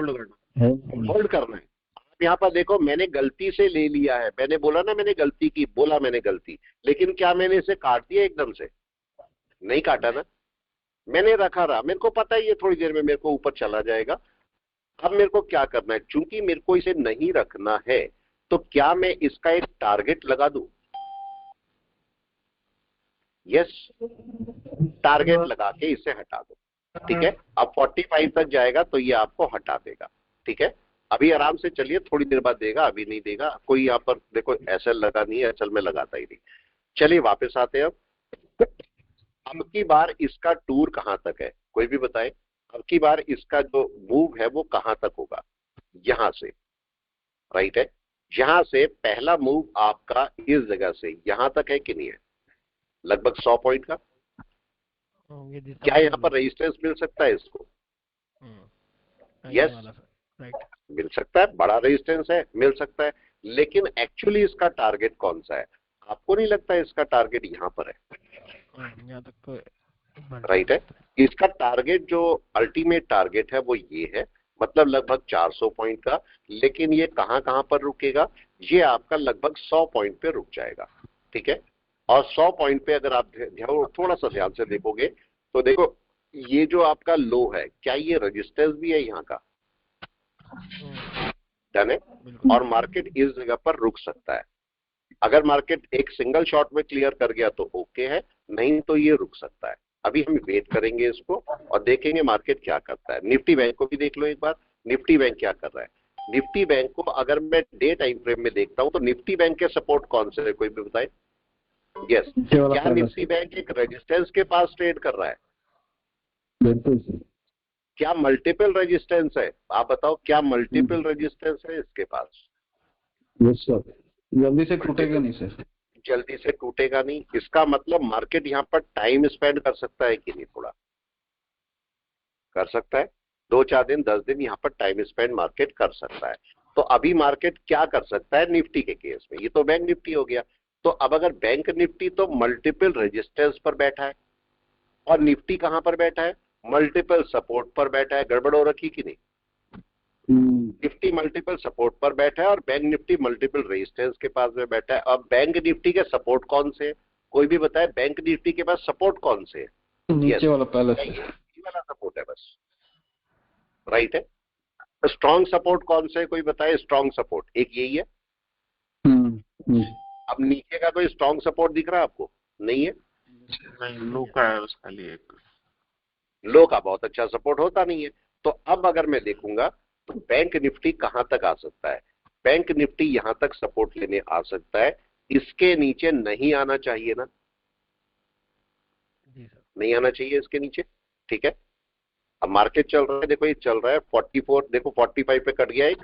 करना है। आप यहाँ पर देखो, मैंने गलती से ले लिया है, मैंने बोला ना मैंने गलती की, बोला मैंने गलती, लेकिन क्या मैंने इसे काट दिया एकदम से, नहीं काटा ना, मैंने रखा रहा, मेरे को पता है ये थोड़ी देर में मेरे को ऊपर चला जाएगा। अब मेरे को क्या करना है, चूंकि मेरे को इसे नहीं रखना है, तो क्या मैं इसका एक टारगेट लगा दूं, यस, टारगेट लगा के इसे हटा दो, ठीक है। अब 45 तक जाएगा तो ये आपको हटा देगा, ठीक है। अभी आराम से चलिए, थोड़ी देर बाद देगा, अभी नहीं देगा। कोई यहाँ पर देखो ऐसा लगा नहीं है, असल में लगाता ही नहीं। चलिए वापस आते हैं। अब की बार इसका टूर कहां तक है, कोई भी बताए, अब की बार इसका जो मूव है वो कहां तक होगा, यहां से, राइट है। यहां से पहला मूव आपका इस जगह से यहां तक है कि नहीं है, लगभग 100 पॉइंट का। क्या यहाँ पर रेजिस्टेंस मिल सकता है इसको, यस, मिल सकता है, बड़ा रेजिस्टेंस है, मिल सकता है, लेकिन एक्चुअली इसका टारगेट कौन सा है, आपको नहीं लगता है इसका टारगेट यहाँ पर है, यहाँ तक तो राइट है। इसका टारगेट जो अल्टीमेट टारगेट है वो ये है, मतलब लगभग 400 पॉइंट का। लेकिन ये कहां कहां पर रुकेगा, ये आपका लगभग 100 पॉइंट पे रुक जाएगा, ठीक है। और 100 पॉइंट पे अगर आप थोड़ा सा ध्यान से देखोगे तो देखो, ये जो आपका लो है, क्या ये रेजिस्टेंस भी है यहाँ का, डन है। और मार्केट इस जगह पर रुक सकता है, अगर मार्केट एक सिंगल शॉट में क्लियर कर गया तो ओके है, नहीं तो ये रुक सकता है। अभी हम वेट करेंगे इसको और देखेंगे मार्केट क्या करता है। निफ्टी बैंक को भी देख लो एक बार, निफ्टी बैंक क्या कर रहा है। निफ्टी बैंक को अगर मैं डे टाइम फ्रेम में देखता हूं तो निफ्टी बैंक के सपोर्ट कौन से है, कोई भी बताए, यस। क्या निफ्टी बैंक एक रेजिस्टेंस के पास ट्रेड कर रहा है, बिल्कुल सर। क्या मल्टीपल रेजिस्टेंस है, आप बताओ, क्या मल्टीपल रेजिस्टेंस है इसके पास, यस सर, जल्दी से टूटेगा नहीं सर, जल्दी से टूटेगा नहीं। इसका मतलब मार्केट यहाँ पर टाइम स्पेंड कर सकता है कि नहीं, थोड़ा कर सकता है, 2-4 दिन 10 दिन यहाँ पर टाइम स्पेंड मार्केट कर सकता है। तो अभी मार्केट क्या कर सकता है निफ्टी के केस में, ये तो बैंक निफ्टी हो गया। तो अब अगर बैंक निफ्टी तो मल्टीपल रेजिस्टेंस पर बैठा है, और निफ्टी कहां पर बैठा है, मल्टीपल सपोर्ट पर बैठा है, गड़बड़ हो रखी कि नहीं। निफ्टी मल्टीपल सपोर्ट पर बैठा है और बैंक निफ्टी मल्टीपल रेजिस्टेंस के पास में बैठा है। अब बैंक निफ्टी के सपोर्ट कौन से, कोई भी बताए, बैंक निफ्टी के पास सपोर्ट कौन से है, नीचे वाला पहले से, ये वाला सपोर्ट है बस, राइट है। स्ट्रॉन्ग सपोर्ट कौन से है, कोई बताए, स्ट्रॉन्ग सपोर्ट एक यही है। अब नीचे का कोई स्ट्रॉन्ग सपोर्ट दिख रहा है आपको, नहीं है, नहीं, लो का है उसका लिए एक, लो का बहुत अच्छा सपोर्ट होता नहीं है। तो अब अगर मैं देखूंगा तो बैंक निफ्टी कहां तक आ सकता है, बैंक निफ्टी यहां तक सपोर्ट लेने आ सकता है, इसके नीचे नहीं आना चाहिए ना, नहीं आना चाहिए इसके नीचे, ठीक है। अब मार्केट चल रहा है, देखो ये चल रहा है 44, देखो 45 पे कट गया एक,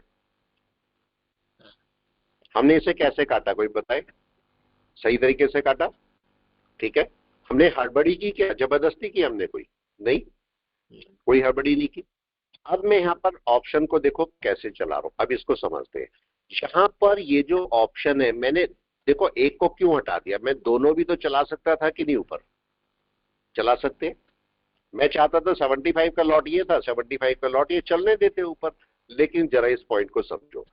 हमने इसे कैसे काटा, कोई बताए, सही तरीके से काटा, ठीक है। हमने हड़बड़ी की क्या, जबरदस्ती की हमने, कोई नहीं, कोई हड़बड़ी नहीं की। अब मैं यहाँ पर ऑप्शन को देखो कैसे चला रहा हूं, अब इसको समझते हैं। यहाँ पर ये जो ऑप्शन है, मैंने देखो एक को क्यों हटा दिया, मैं दोनों भी तो चला सकता था कि नहीं, ऊपर चला सकते। मैं चाहता था 75 का लॉट ये था, 75 का लॉट ये, चलने देते ऊपर। लेकिन जरा इस पॉइंट को समझो,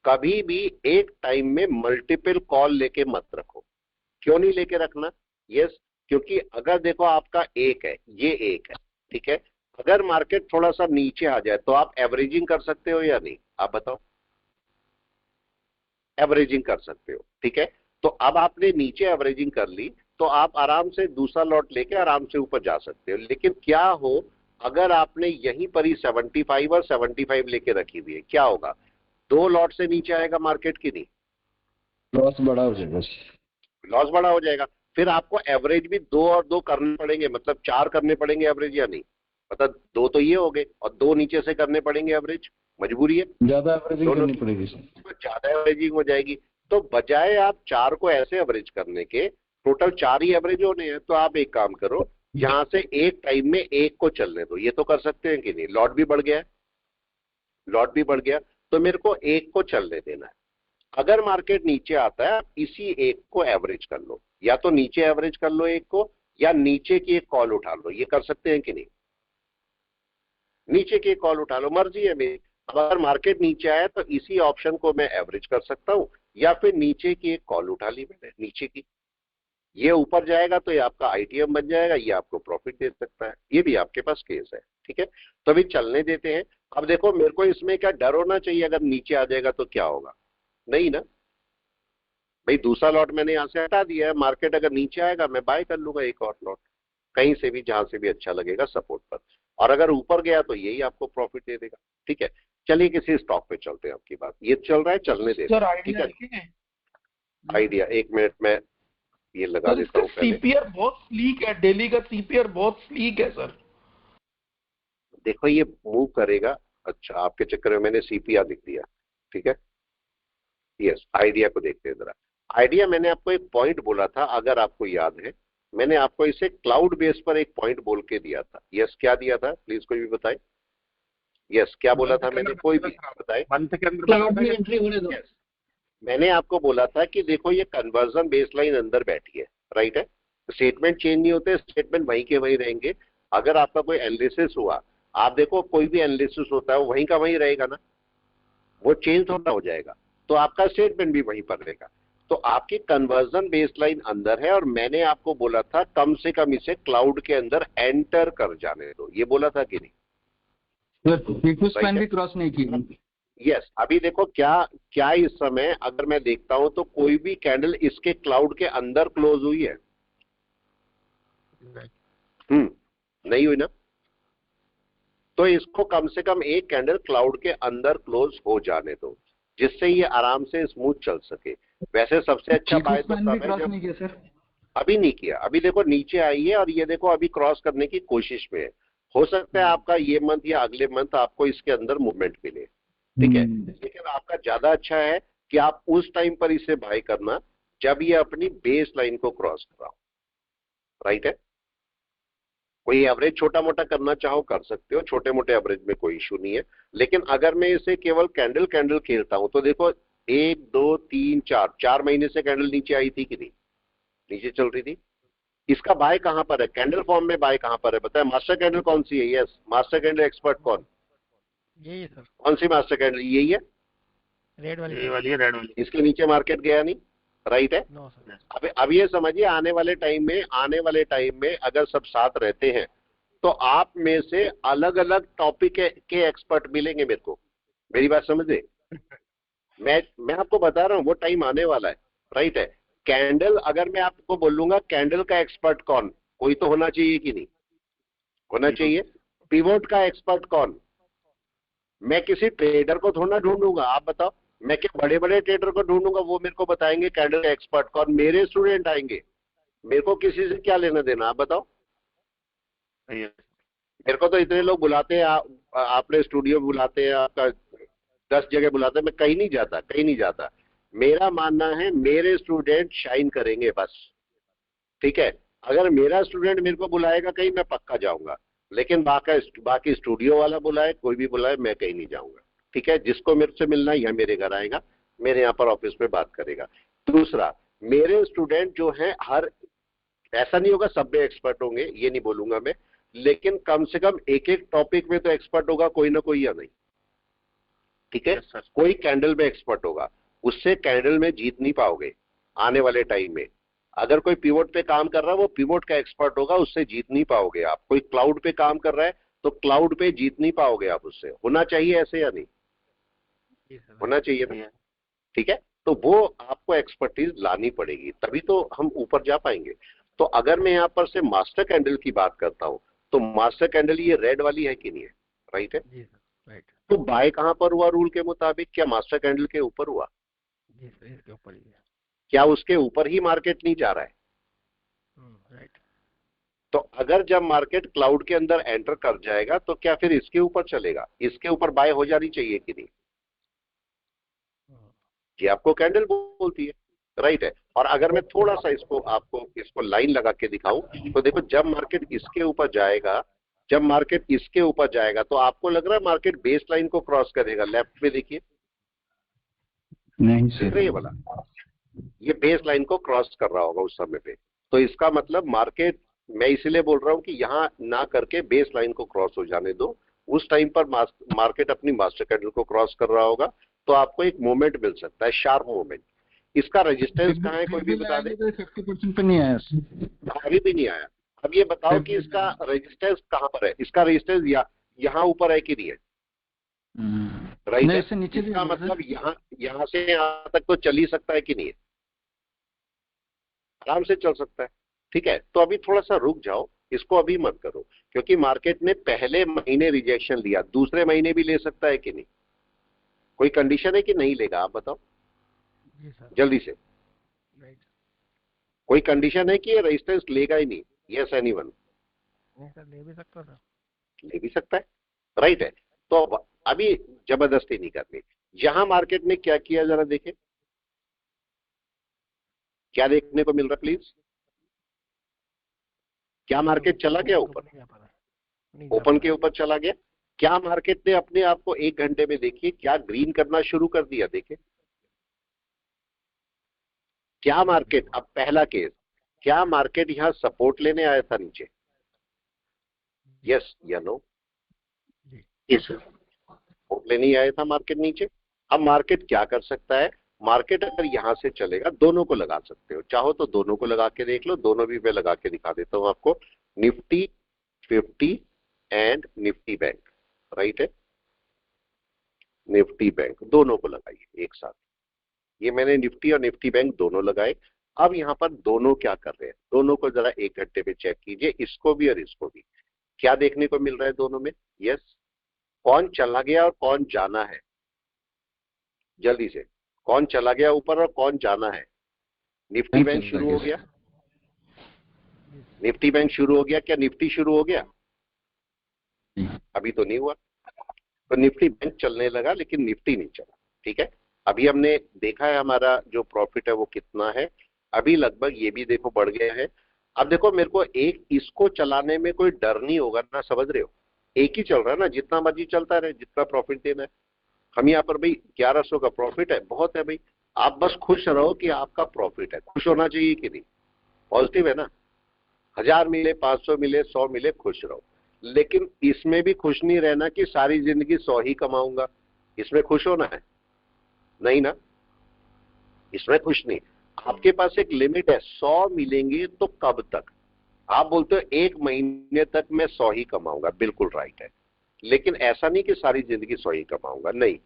कभी भी एक टाइम में मल्टीपल कॉल लेके मत रखो। क्यों नहीं लेके रखना? यस, क्योंकि अगर देखो आपका एक है, ये एक है, ठीक है, अगर मार्केट थोड़ा सा नीचे आ जाए तो आप एवरेजिंग कर सकते हो या नहीं, आप बताओ। एवरेजिंग कर सकते हो, ठीक है। तो अब आपने नीचे एवरेजिंग कर ली तो आप आराम से दूसरा लॉट लेके आराम से ऊपर जा सकते हो। लेकिन क्या हो अगर आपने यहीं पर ही 75 और 75 लेके रखी हुई है, क्या होगा? दो लॉट से नीचे आएगा मार्केट की नहीं? लॉस बड़ा हो जाएगा। लॉस बड़ा हो जाएगा। फिर आपको एवरेज भी दो और दो करने पड़ेंगे, मतलब 4 करने पड़ेंगे एवरेज या नहीं? मतलब दो तो ये हो गए और दो नीचे से करने पड़ेंगे एवरेज, मजबूरी है, ज्यादा एवरेजिंग करनी पड़ेगी सर। ज्यादा एवरेजिंग हो जाएगी। तो बजाय आप 4 को ऐसे एवरेज करने के, टोटल 4 ही एवरेज होने हैं, तो आप एक काम करो, यहां से एक टाइम में एक को चलने दो। ये तो कर सकते हैं कि नहीं? लॉट भी बढ़ गया है, लॉट भी बढ़ गया, तो मेरे को एक को चलने देना है। अगर मार्केट नीचे आता है आप इसी एक को एवरेज कर लो, या तो नीचे एवरेज कर लो एक को, या नीचे की एक कॉल उठा लो। ये कर सकते हैं कि नहीं? नीचे की एक कॉल उठा लो, मर्जी है मेरी। अब अगर मार्केट नीचे आया तो इसी ऑप्शन को मैं एवरेज कर सकता हूं, या फिर नीचे की एक कॉल उठा ली मैंने नीचे की। ये ऊपर जाएगा तो ये आपका आईटीएम बन जाएगा, ये आपको प्रॉफिट दे सकता है, ये भी आपके पास केस है, ठीक है। तो अभी चलने देते हैं। अब देखो मेरे को इसमें क्या डर होना चाहिए, अगर नीचे आ जाएगा तो क्या होगा? नहीं ना भाई, दूसरा लॉट मैंने यहां से हटा दिया है, मार्केट अगर नीचे आएगा मैं बाय कर लूंगा एक और लॉट, कहीं से भी जहां से भी अच्छा लगेगा सपोर्ट पर। और अगर ऊपर गया तो यही आपको प्रॉफिट दे देगा, ठीक है। चलिए किसी स्टॉक पे चलते हैं। आपकी बात ये चल रहा है, चलने देते सर हैं, ठीक आइडिया है। आइडिया, एक मिनट में ये लगा देता हूँ पहले। सीपीआर बहुत स्लीक है, डेली का सीपीआर बहुत स्लीक है सर। देखो ये मूव करेगा। अच्छा, आपके चक्कर में मैंने सीपीआर लिख दिया, ठीक है। यस, आइडिया को देखते हैं जरा। आइडिया मैंने आपको एक पॉइंट बोला था, अगर आपको याद है, मैंने आपको इसे क्लाउड बेस पर एक पॉइंट बोल के दिया था। यस, क्या दिया था? प्लीज कोई भी बताए। यस, क्या बोला था मैंने? कोई भी बताए। मंथ के अंदर क्लाउड में एंट्री होने दो। Yes. मैंने आपको बोला था कि देखो ये कन्वर्जन बेसलाइन अंदर बैठी है, राइट है। स्टेटमेंट चेंज नहीं होते, स्टेटमेंट वहीं के वहीं रहेंगे। अगर आपका कोई एनालिसिस हुआ, आप देखो कोई भी एनालिसिस होता है वो वहीं का वहीं रहेगा ना, वो चेंज थोड़ा हो जाएगा, तो आपका स्टेटमेंट भी वहीं पर रहेगा। तो आपकी कन्वर्जन बेसलाइन अंदर है, और मैंने आपको बोला था कम से कम इसे क्लाउड के अंदर एंटर कर जाने दो, ये बोला था कि नहीं? स्पैन भी क्रॉस नहीं की। यस, अभी देखो क्या इस समय अगर मैं देखता हूं तो कोई भी कैंडल इसके क्लाउड के अंदर क्लोज हुई है? नहीं हुई ना। तो इसको कम से कम एक कैंडल क्लाउड के अंदर क्लोज हो जाने दो, जिससे ये आराम से स्मूथ चल सके। वैसे सबसे अच्छा बाय तो तब है नहीं किया सर। अभी नहीं किया। अभी देखो नीचे आई है और ये देखो अभी क्रॉस करने की कोशिश में है। हो सकता है आपका ये मंथ या अगले मंथ आपको इसके अंदर मूवमेंट मिले, ठीक है। लेकिन आपका ज्यादा अच्छा है कि आप उस टाइम पर इसे बाय करना जब ये अपनी बेस लाइन को क्रॉस कर रहा हो, राइट है। कोई एवरेज छोटा मोटा करना चाहो कर सकते हो, छोटे मोटे एवरेज में कोई इशू नहीं है। लेकिन अगर मैं इसे केवल कैंडल कैंडल खेलता हूं तो देखो 1 2 3 4 महीने से कैंडल नीचे आई थी कि नहीं? नीचे चल रही थी। इसका बाय कहां पर है? कैंडल फॉर्म में बाय कहां पर है बताए? मास्टर कैंडल कौन सी है? यस, मास्टर कैंडल एक्सपर्ट कौन? यही है सर, कौन सी मास्टर कैंडल? यही है, रेड वाली। ये वाली है, रेड वाली। इसके नीचे मार्केट गया नहीं, राइट है। No sir. अब ये समझिए आने वाले टाइम में अगर सब साथ रहते हैं तो आप में से अलग अलग टॉपिक के एक्सपर्ट मिलेंगे मेरे को। मेरी बात समझे? मैं आपको बता रहा हूं वो टाइम आने वाला है, राइट है। कैंडल, अगर मैं आपको बोलूंगा कैंडल का एक्सपर्ट कौन, कोई तो होना चाहिए कि नहीं होना चाहिए? पिवोट का एक्सपर्ट कौन? मैं किसी ट्रेडर को थोड़ा ढूंढूंगा, आप बताओ। मैं क्या बड़े बड़े ट्रेडर को ढूंढूंगा, वो मेरे को बताएंगे कैंडल का एक्सपर्ट कौन? मेरे स्टूडेंट आएंगे, मेरे को किसी से क्या लेना देना, आप बताओ। मेरे को तो इतने लोग बुलाते हैं, आपने स्टूडियो बुलाते हैं, आपका 10 जगह बुलाते हैं, मैं कहीं नहीं जाता। मेरा मानना है मेरे स्टूडेंट शाइन करेंगे बस, ठीक है। अगर मेरा स्टूडेंट मेरे को बुलाएगा कहीं मैं पक्का जाऊंगा, लेकिन बाकी स्टूडियो वाला बुलाए, कोई भी बुलाए, मैं कहीं नहीं जाऊंगा, ठीक है। जिसको मेरे से मिलना है या मेरे घर आएगा, मेरे यहाँ पर ऑफिस में बात करेगा। दूसरा, मेरे स्टूडेंट जो हैं, हर ऐसा नहीं होगा सब में एक्सपर्ट होंगे, ये नहीं बोलूंगा मैं, लेकिन कम से कम एक एक टॉपिक में तो एक्सपर्ट होगा कोई ना कोई या नहीं, ठीक है। Yes, sir. कोई कैंडल में एक्सपर्ट होगा, उससे कैंडल में जीत नहीं पाओगे आने वाले टाइम में। अगर कोई पिवोट पे काम कर रहा है वो पिवोट का एक्सपर्ट होगा, उससे जीत नहीं पाओगे आप। कोई क्लाउड पे काम कर रहा है तो क्लाउड पे जीत नहीं पाओगे आप उससे। होना चाहिए ऐसे या नहीं? जी सर। होना चाहिए ना, Yeah. ठीक है। तो वो आपको एक्सपर्टीज लानी पड़ेगी, तभी तो हम ऊपर जा पाएंगे। तो अगर मैं यहाँ पर से मास्टर कैंडल की बात करता हूँ तो मास्टर कैंडल ये रेड वाली है कि नहीं है? राइट है। जी सर, राइट। तो बाय कहां पर हुआ रूल के मुताबिक? क्या मास्टर कैंडल के ऊपर हुआ? जी सर, इसके ऊपर ही है। क्या उसके ऊपर ही मार्केट नहीं जा रहा है? राइट। तो अगर जब मार्केट क्लाउड के अंदर एंटर कर जाएगा तो क्या फिर इसके ऊपर चलेगा? इसके ऊपर बाय हो जानी चाहिए कि नहीं? ये आपको कैंडल बोलती है, राइट है। और अगर मैं थोड़ा सा इसको लाइन लगा के दिखाऊं तो देखो, जब मार्केट इसके ऊपर जाएगा, जब मार्केट इसके ऊपर जाएगा तो आपको लग रहा है मार्केट बेस लाइन को क्रॉस करेगा? लेफ्ट में देखिए, नहीं देख रहे हैं ये वाला, ये बेस लाइन को क्रॉस कर रहा होगा उस समय पे। तो इसका मतलब मार्केट, मैं इसीलिए बोल रहा हूं कि यहां ना करके बेस लाइन को क्रॉस हो जाने दो। उस टाइम पर मार्केट अपनी मास्टर कैंडल को क्रॉस कर रहा होगा तो आपको एक मोमेंट मिल सकता है, शार्प मोमेंट। इसका रेजिस्टेंस कहाँ है, कोई भी बता दे? 50% पे नहीं आया। अभी भी नहीं आया। अब ये बताओ कि इसका रेजिस्टेंस कहाँ पर है? इसका रेजिस्टेंस यहाँ ऊपर है कि नहीं है? राइट नहीं, है। इससे नीचे भी इसका है, मतलब यहाँ से यहाँ तक तो चल ही सकता है कि नहीं है? आराम से चल सकता है, ठीक है। तो अभी थोड़ा सा रुक जाओ, इसको अभी मत करो, क्योंकि मार्केट ने पहले महीने रिजेक्शन लिया, दूसरे महीने भी ले सकता है कि नहीं? कोई कंडीशन है कि नहीं लेगा? आप बताओ जी सर, जल्दी से। राइट। कोई कंडीशन है कि ये रेजिस्टेंस लेगा ही नहीं? Yes anyone? नहीं सर, ले भी सकता था। ले भी सकता है, राइट है। तो अभी जबरदस्ती नहीं करनी। यहां मार्केट ने क्या किया जरा देखें, क्या देखने को मिल रहा प्लीज? क्या मार्केट चला गया ऊपर? नहीं जा पा रहा, नहीं जा ओपन पा के रहा। ऊपर चला गया। क्या मार्केट ने अपने आप को 1 घंटे में, देखिए, क्या ग्रीन करना शुरू कर दिया? देखिए क्या मार्केट, अब पहला केस, क्या मार्केट यहां सपोर्ट लेने आया था नीचे? यस या नो? जी Yes, sir. सपोर्ट लेने ही आया था मार्केट नीचे। अब मार्केट क्या कर सकता है? मार्केट अगर यहां से चलेगा, दोनों को लगा सकते हो, चाहो तो दोनों को लगा के देख लो। दोनों भी मैं लगा के दिखा देता हूं आपको। Nifty 50 and Nifty bank, right है। निफ्टी बैंक दोनों को लगाइए एक साथ। ये मैंने निफ्टी और निफ्टी बैंक दोनों लगाए। अब यहाँ पर दोनों क्या कर रहे हैं, दोनों को जरा 1 घंटे में चेक कीजिए, इसको भी और इसको भी। क्या देखने को मिल रहा है दोनों में? यस। कौन चला गया और कौन जाना है? जल्दी से, कौन चला गया ऊपर और कौन जाना है? निफ्टी बैंक शुरू हो गया, निफ्टी बैंक शुरू हो गया। क्या निफ्टी शुरू हो गया? अभी तो नहीं हुआ। तो निफ्टी बैंक चलने लगा लेकिन निफ्टी नहीं चला, ठीक है। अभी हमने देखा है हमारा जो प्रॉफिट है वो कितना है। अभी लगभग ये भी देखो बढ़ गया है। अब देखो, मेरे को एक इसको चलाने में कोई डर नहीं होगा ना, समझ रहे हो? एक ही चल रहा है ना, जितना मर्जी चलता रहे, जितना प्रॉफिट देना है। हम यहाँ पर भाई 1100 का प्रॉफिट है, बहुत है भाई। आप बस खुश रहो कि आपका प्रॉफिट है, खुश होना चाहिए कि नहीं? पॉजिटिव है ना। 1000 मिले, 500 मिले, 100 मिले, खुश रहो। लेकिन इसमें भी खुश नहीं रहना कि सारी जिंदगी 100 ही कमाऊंगा। इसमें खुश होना है नहीं ना, इसमें खुश नहीं। आपके पास एक लिमिट है, 100 मिलेंगे तो कब तक? आप बोलते हो 1 महीने तक मैं 100 ही कमाऊंगा, बिल्कुल राइट है। लेकिन ऐसा नहीं कि सारी जिंदगी 100 ही कमाऊंगा, नहीं।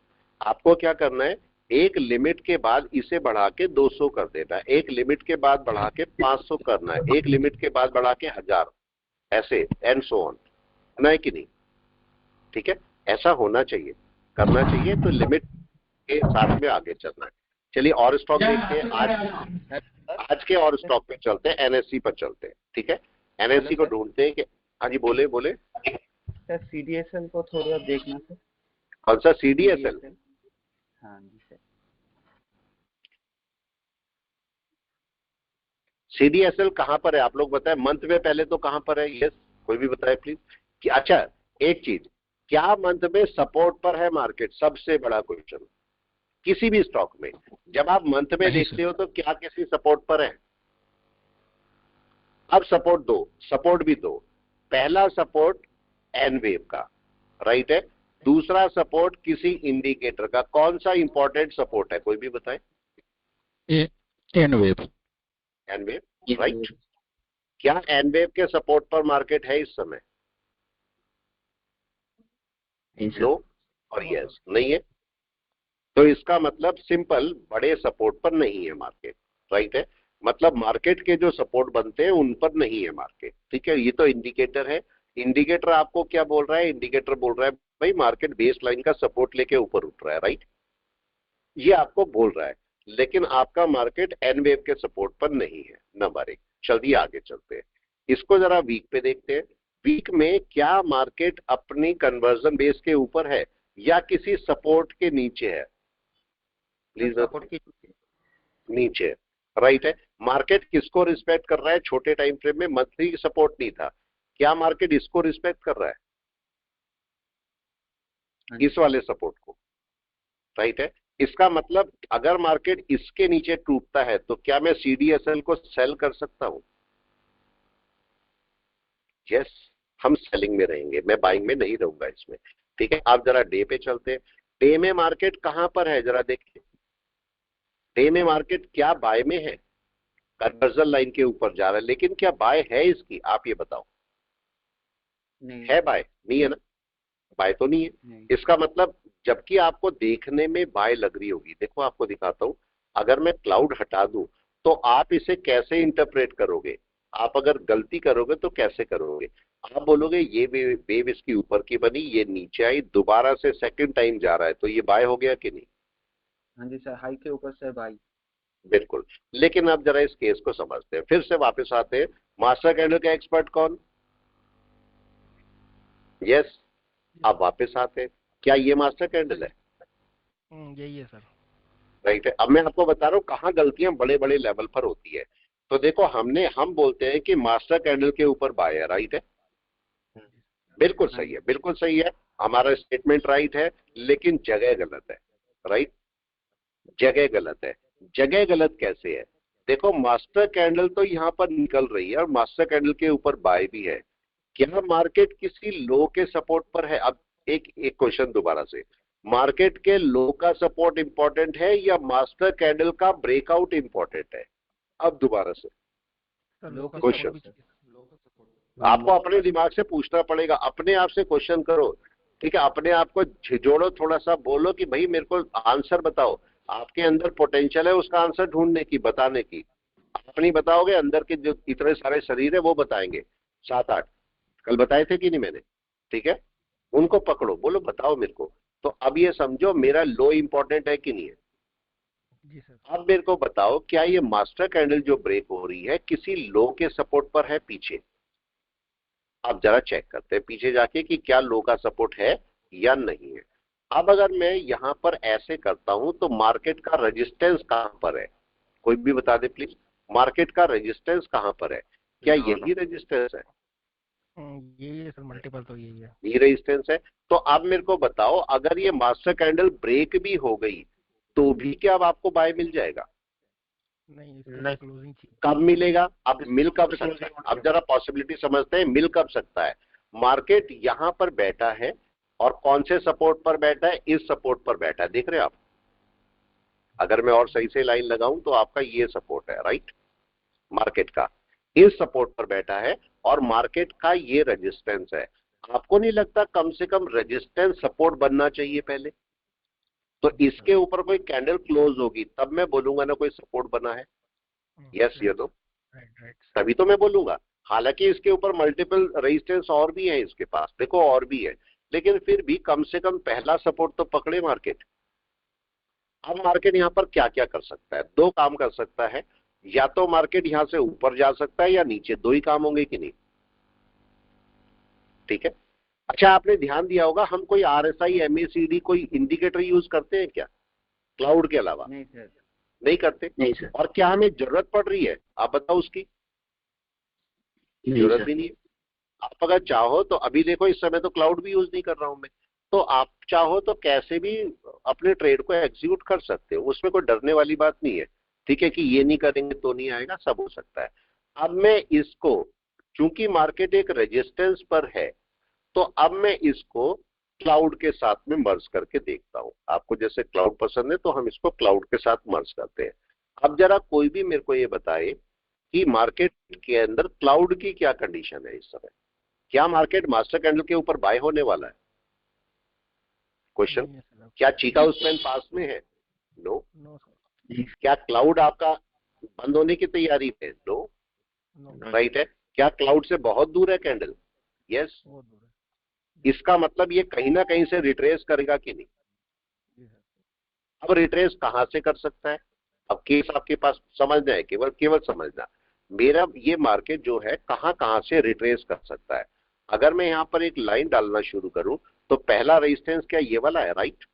आपको क्या करना है, एक लिमिट के बाद इसे बढ़ा के 200 कर देना है, एक लिमिट के बाद बढ़ा के 500 करना है, एक लिमिट के बाद बढ़ा के 1000, ऐसे एंड सो ऑन। होना है कि नहीं? ठीक है, ऐसा होना चाहिए, करना चाहिए। तो लिमिट के साथ में आगे चलना है। चलिए और स्टॉक देखते हैं। आज के और स्टॉक पे चलते हैं, एनएससी पर चलते हैं, ठीक है। एनएससी को ढूंढते हैं कि, हाँ जी बोले बोले। सर सीडीएसएल को थोड़ा देखना सर। कौन सा? सीडीएसएल? हाँ जी सर। सीडीएसएल कहां पर है आप लोग बताएं, मंथ में पहले तो कहां पर है? यस, कोई भी बताए प्लीज। कि अच्छा, एक चीज, क्या मंथ में सपोर्ट पर है मार्केट? सबसे बड़ा क्वेश्चन। किसी भी स्टॉक में जब आप मंथ में नहीं देखते सर। हो तो क्या किसी सपोर्ट पर है? अब सपोर्ट भी दो। पहला सपोर्ट एन वेव का, राइट है। दूसरा सपोर्ट किसी इंडिकेटर का। कौन सा इंपॉर्टेंट सपोर्ट है, कोई भी बताए? N wave. N wave, right. क्या एन वेव के सपोर्ट पर मार्केट है इस समय? नो और यस नहीं है। तो इसका मतलब सिंपल, बड़े सपोर्ट पर नहीं है मार्केट, राइट है। मतलब मार्केट के जो सपोर्ट बनते हैं उन पर नहीं है मार्केट, ठीक है। ये तो इंडिकेटर है। इंडिकेटर आपको क्या बोल रहा है? इंडिकेटर बोल रहा है भाई मार्केट बेस लाइन का सपोर्ट लेके ऊपर उठ रहा है, राइट। ये आपको बोल रहा है, लेकिन आपका मार्केट एन वेव के सपोर्ट पर नहीं है, नंबर एक। चलिए आगे चलते हैं, इसको जरा वीक पे देखते हैं। वीक में क्या मार्केट अपनी कन्वर्जन बेस के ऊपर है या किसी सपोर्ट के नीचे है? प्लीज सपोर्ट की नीचे, राइट है। मार्केट किसको रिस्पेक्ट कर रहा है? छोटे टाइम फ्रेम में मंथली सपोर्ट नहीं था, क्या मार्केट इसको रिस्पेक्ट कर रहा है? इस वाले सपोर्ट को, राइट है। इसका मतलब अगर मार्केट इसके नीचे टूटता है तो क्या मैं CDSL को सेल कर सकता हूं? यस, हम सेलिंग में रहेंगे, मैं बाइंग में नहीं रहूंगा इसमें, ठीक है। आप जरा डे पे चलते हैं। डे में मार्केट कहां पर है जरा देखिए। डे में मार्केट क्या बाय में है? कन्वर्जन लाइन के ऊपर जा रहा है, लेकिन क्या बाय है इसकी? आप ये बताओ। नहीं है बाय? नहीं है ना, बाय तो नहीं है। नहीं इसका मतलब जबकि आपको देखने में बाय लग रही होगी, देखो आपको दिखाता हूं। अगर मैं क्लाउड हटा दूं तो आप इसे कैसे इंटरप्रेट करोगे? आप अगर गलती करोगे तो कैसे करोगे? आप बोलोगे ये वेव इसकी ऊपर की बनी, ये नीचे आई, दोबारा से सेकंड टाइम जा रहा है, तो ये बाय हो गया कि नहीं? हाँ जी सर, हाई के ऊपर से बाई। बिल्कुल। लेकिन अब जरा इस केस को समझते हैं, फिर से वापस आते हैं। मास्टर कैंडल का एक्सपर्ट कौन? यस, आप वापस आते हैं। क्या ये मास्टर कैंडल है? यही है सर। राइट है। अब मैं आपको बता रहा हूं कहां गलतियां बड़े बड़े लेवल पर होती है। तो देखो हम बोलते हैं कि मास्टर कैंडल के ऊपर बाय है, राइट है। बिल्कुल सही है, बिल्कुल सही है। हमारा स्टेटमेंट राइट है, लेकिन जगह गलत है, राइट। जगह गलत है। जगह गलत कैसे है? देखो मास्टर कैंडल तो यहां पर निकल रही है और मास्टर कैंडल के ऊपर बाय भी है। क्या मार्केट किसी लो के सपोर्ट पर है? अब एक क्वेश्चन दोबारा से, मार्केट के लो का सपोर्ट इंपॉर्टेंट है या मास्टर कैंडल का ब्रेकआउट इंपॉर्टेंट है? अब दोबारा से सर लो का क्वेश्चन सपोर्ट भी आपको अपने दिमाग से पूछना पड़ेगा, अपने आप से क्वेश्चन करो, ठीक है। अपने आप को झिझोड़ो, थोड़ा सा बोलो कि भाई मेरे को आंसर बताओ। आपके अंदर पोटेंशियल है उसका आंसर ढूंढने की, बताने की। आप नहीं बताओगे, अंदर के जो इतने सारे शरीर है वो बताएंगे। 7-8 कल बताए थे कि नहीं मैंने? ठीक है, उनको पकड़ो, बोलो बताओ मेरे को। तो अब ये समझो मेरा लो इंपॉर्टेंट है कि नहीं है? जी सर। अब मेरे को बताओ क्या ये मास्टर कैंडल जो ब्रेक हो रही है किसी लो के सपोर्ट पर है पीछे? आप जरा चेक करते हैं पीछे जाके कि क्या लो का सपोर्ट है या नहीं है। अब अगर मैं यहां पर ऐसे करता हूं तो मार्केट का रेजिस्टेंस कहां पर है? कोई भी बता दे प्लीज, मार्केट का रेजिस्टेंस कहां पर है? क्या यही रेजिस्टेंस है? यही है सर, मल्टीपल तो यही है। ये रेजिस्टेंस है। तो अब मेरे को बताओ अगर ये मास्टर कैंडल ब्रेक भी हो गई तो भी क्या अब आपको बाय मिल जाएगा? नहीं, इसका क्लोजिंग चाहिए। कब मिलेगा? अब मिल कब सकता है? अब जरा पॉसिबिलिटी समझते हैं, मिल कब सकता है? मार्केट यहां पर बैठा है और कौन से सपोर्ट पर बैठा है? इस सपोर्ट पर बैठा है, देख रहे हैं आप? अगर मैं और सही से लाइन लगाऊं तो आपका ये सपोर्ट है, राइट। मार्केट का इस सपोर्ट पर बैठा है और मार्केट का ये रेजिस्टेंस है। आपको नहीं लगता कम से कम रेजिस्टेंस सपोर्ट बनना चाहिए पहले? तो इसके ऊपर कोई कैंडल क्लोज होगी तब मैं बोलूंगा ना कोई सपोर्ट बना है। यस, ये तो राइट। तभी तो मैं बोलूंगा। हालांकि इसके ऊपर मल्टीपल रेजिस्टेंस और भी है इसके पास, देखो और भी है, लेकिन फिर भी कम से कम पहला सपोर्ट तो पकड़े मार्केट। अब मार्केट यहां पर क्या क्या कर सकता है? दो काम कर सकता है, या तो मार्केट यहां से ऊपर जा सकता है या नीचे, दो ही काम होंगे कि नहीं? ठीक है। अच्छा, आपने ध्यान दिया होगा हम कोई RSI MACD कोई इंडिकेटर यूज करते हैं क्या क्लाउड के अलावा? नहीं सर। नहीं करते। नहीं सर। और क्या हमें जरूरत पड़ रही है? आप बताओ उसकी। जरूरत भी नहीं है। आप अगर चाहो तो अभी देखो इस समय तो क्लाउड भी यूज नहीं कर रहा हूं मैं, तो आप चाहो तो कैसे भी अपने ट्रेड को एग्जीक्यूट कर सकते हो, उसमें कोई डरने वाली बात नहीं है। ठीक है कि ये नहीं करेंगे तो नहीं आएगा, सब हो सकता है। अब मैं इसको, चूंकि मार्केट एक रेजिस्टेंस पर है, तो अब मैं इसको क्लाउड के साथ में मर्ज करके देखता हूं। आपको जैसे क्लाउड पसंद है तो हम इसको क्लाउड के साथ मर्ज करते हैं। अब जरा कोई भी मेरे को ये बताए कि मार्केट के अंदर क्लाउड की क्या कंडीशन है इस समय। क्या मार्केट मास्टर कैंडल के ऊपर बाय होने वाला है? क्वेश्चन। नहीं है सर। क्या चीका उसमें पास में है? नो। No sir. क्या क्लाउड आपका बंद होने की तैयारी है? नो। नो राइट है। क्या क्लाउड से बहुत दूर है कैंडल? यस। बहुत दूर है। इसका मतलब ये कहीं ना कहीं से रिट्रेस करेगा कि नहीं? जी सर। अब रिट्रेस कहां से कर सकता है? अब केस आपके पास समझना है, केवल केवल समझना। मेरा ये मार्केट जो है कहां कहां से रिट्रेस कर सकता है। अगर मैं यहां पर एक लाइन डालना शुरू करूं तो पहला रेजिस्टेंस क्या ये वाला है? राइट।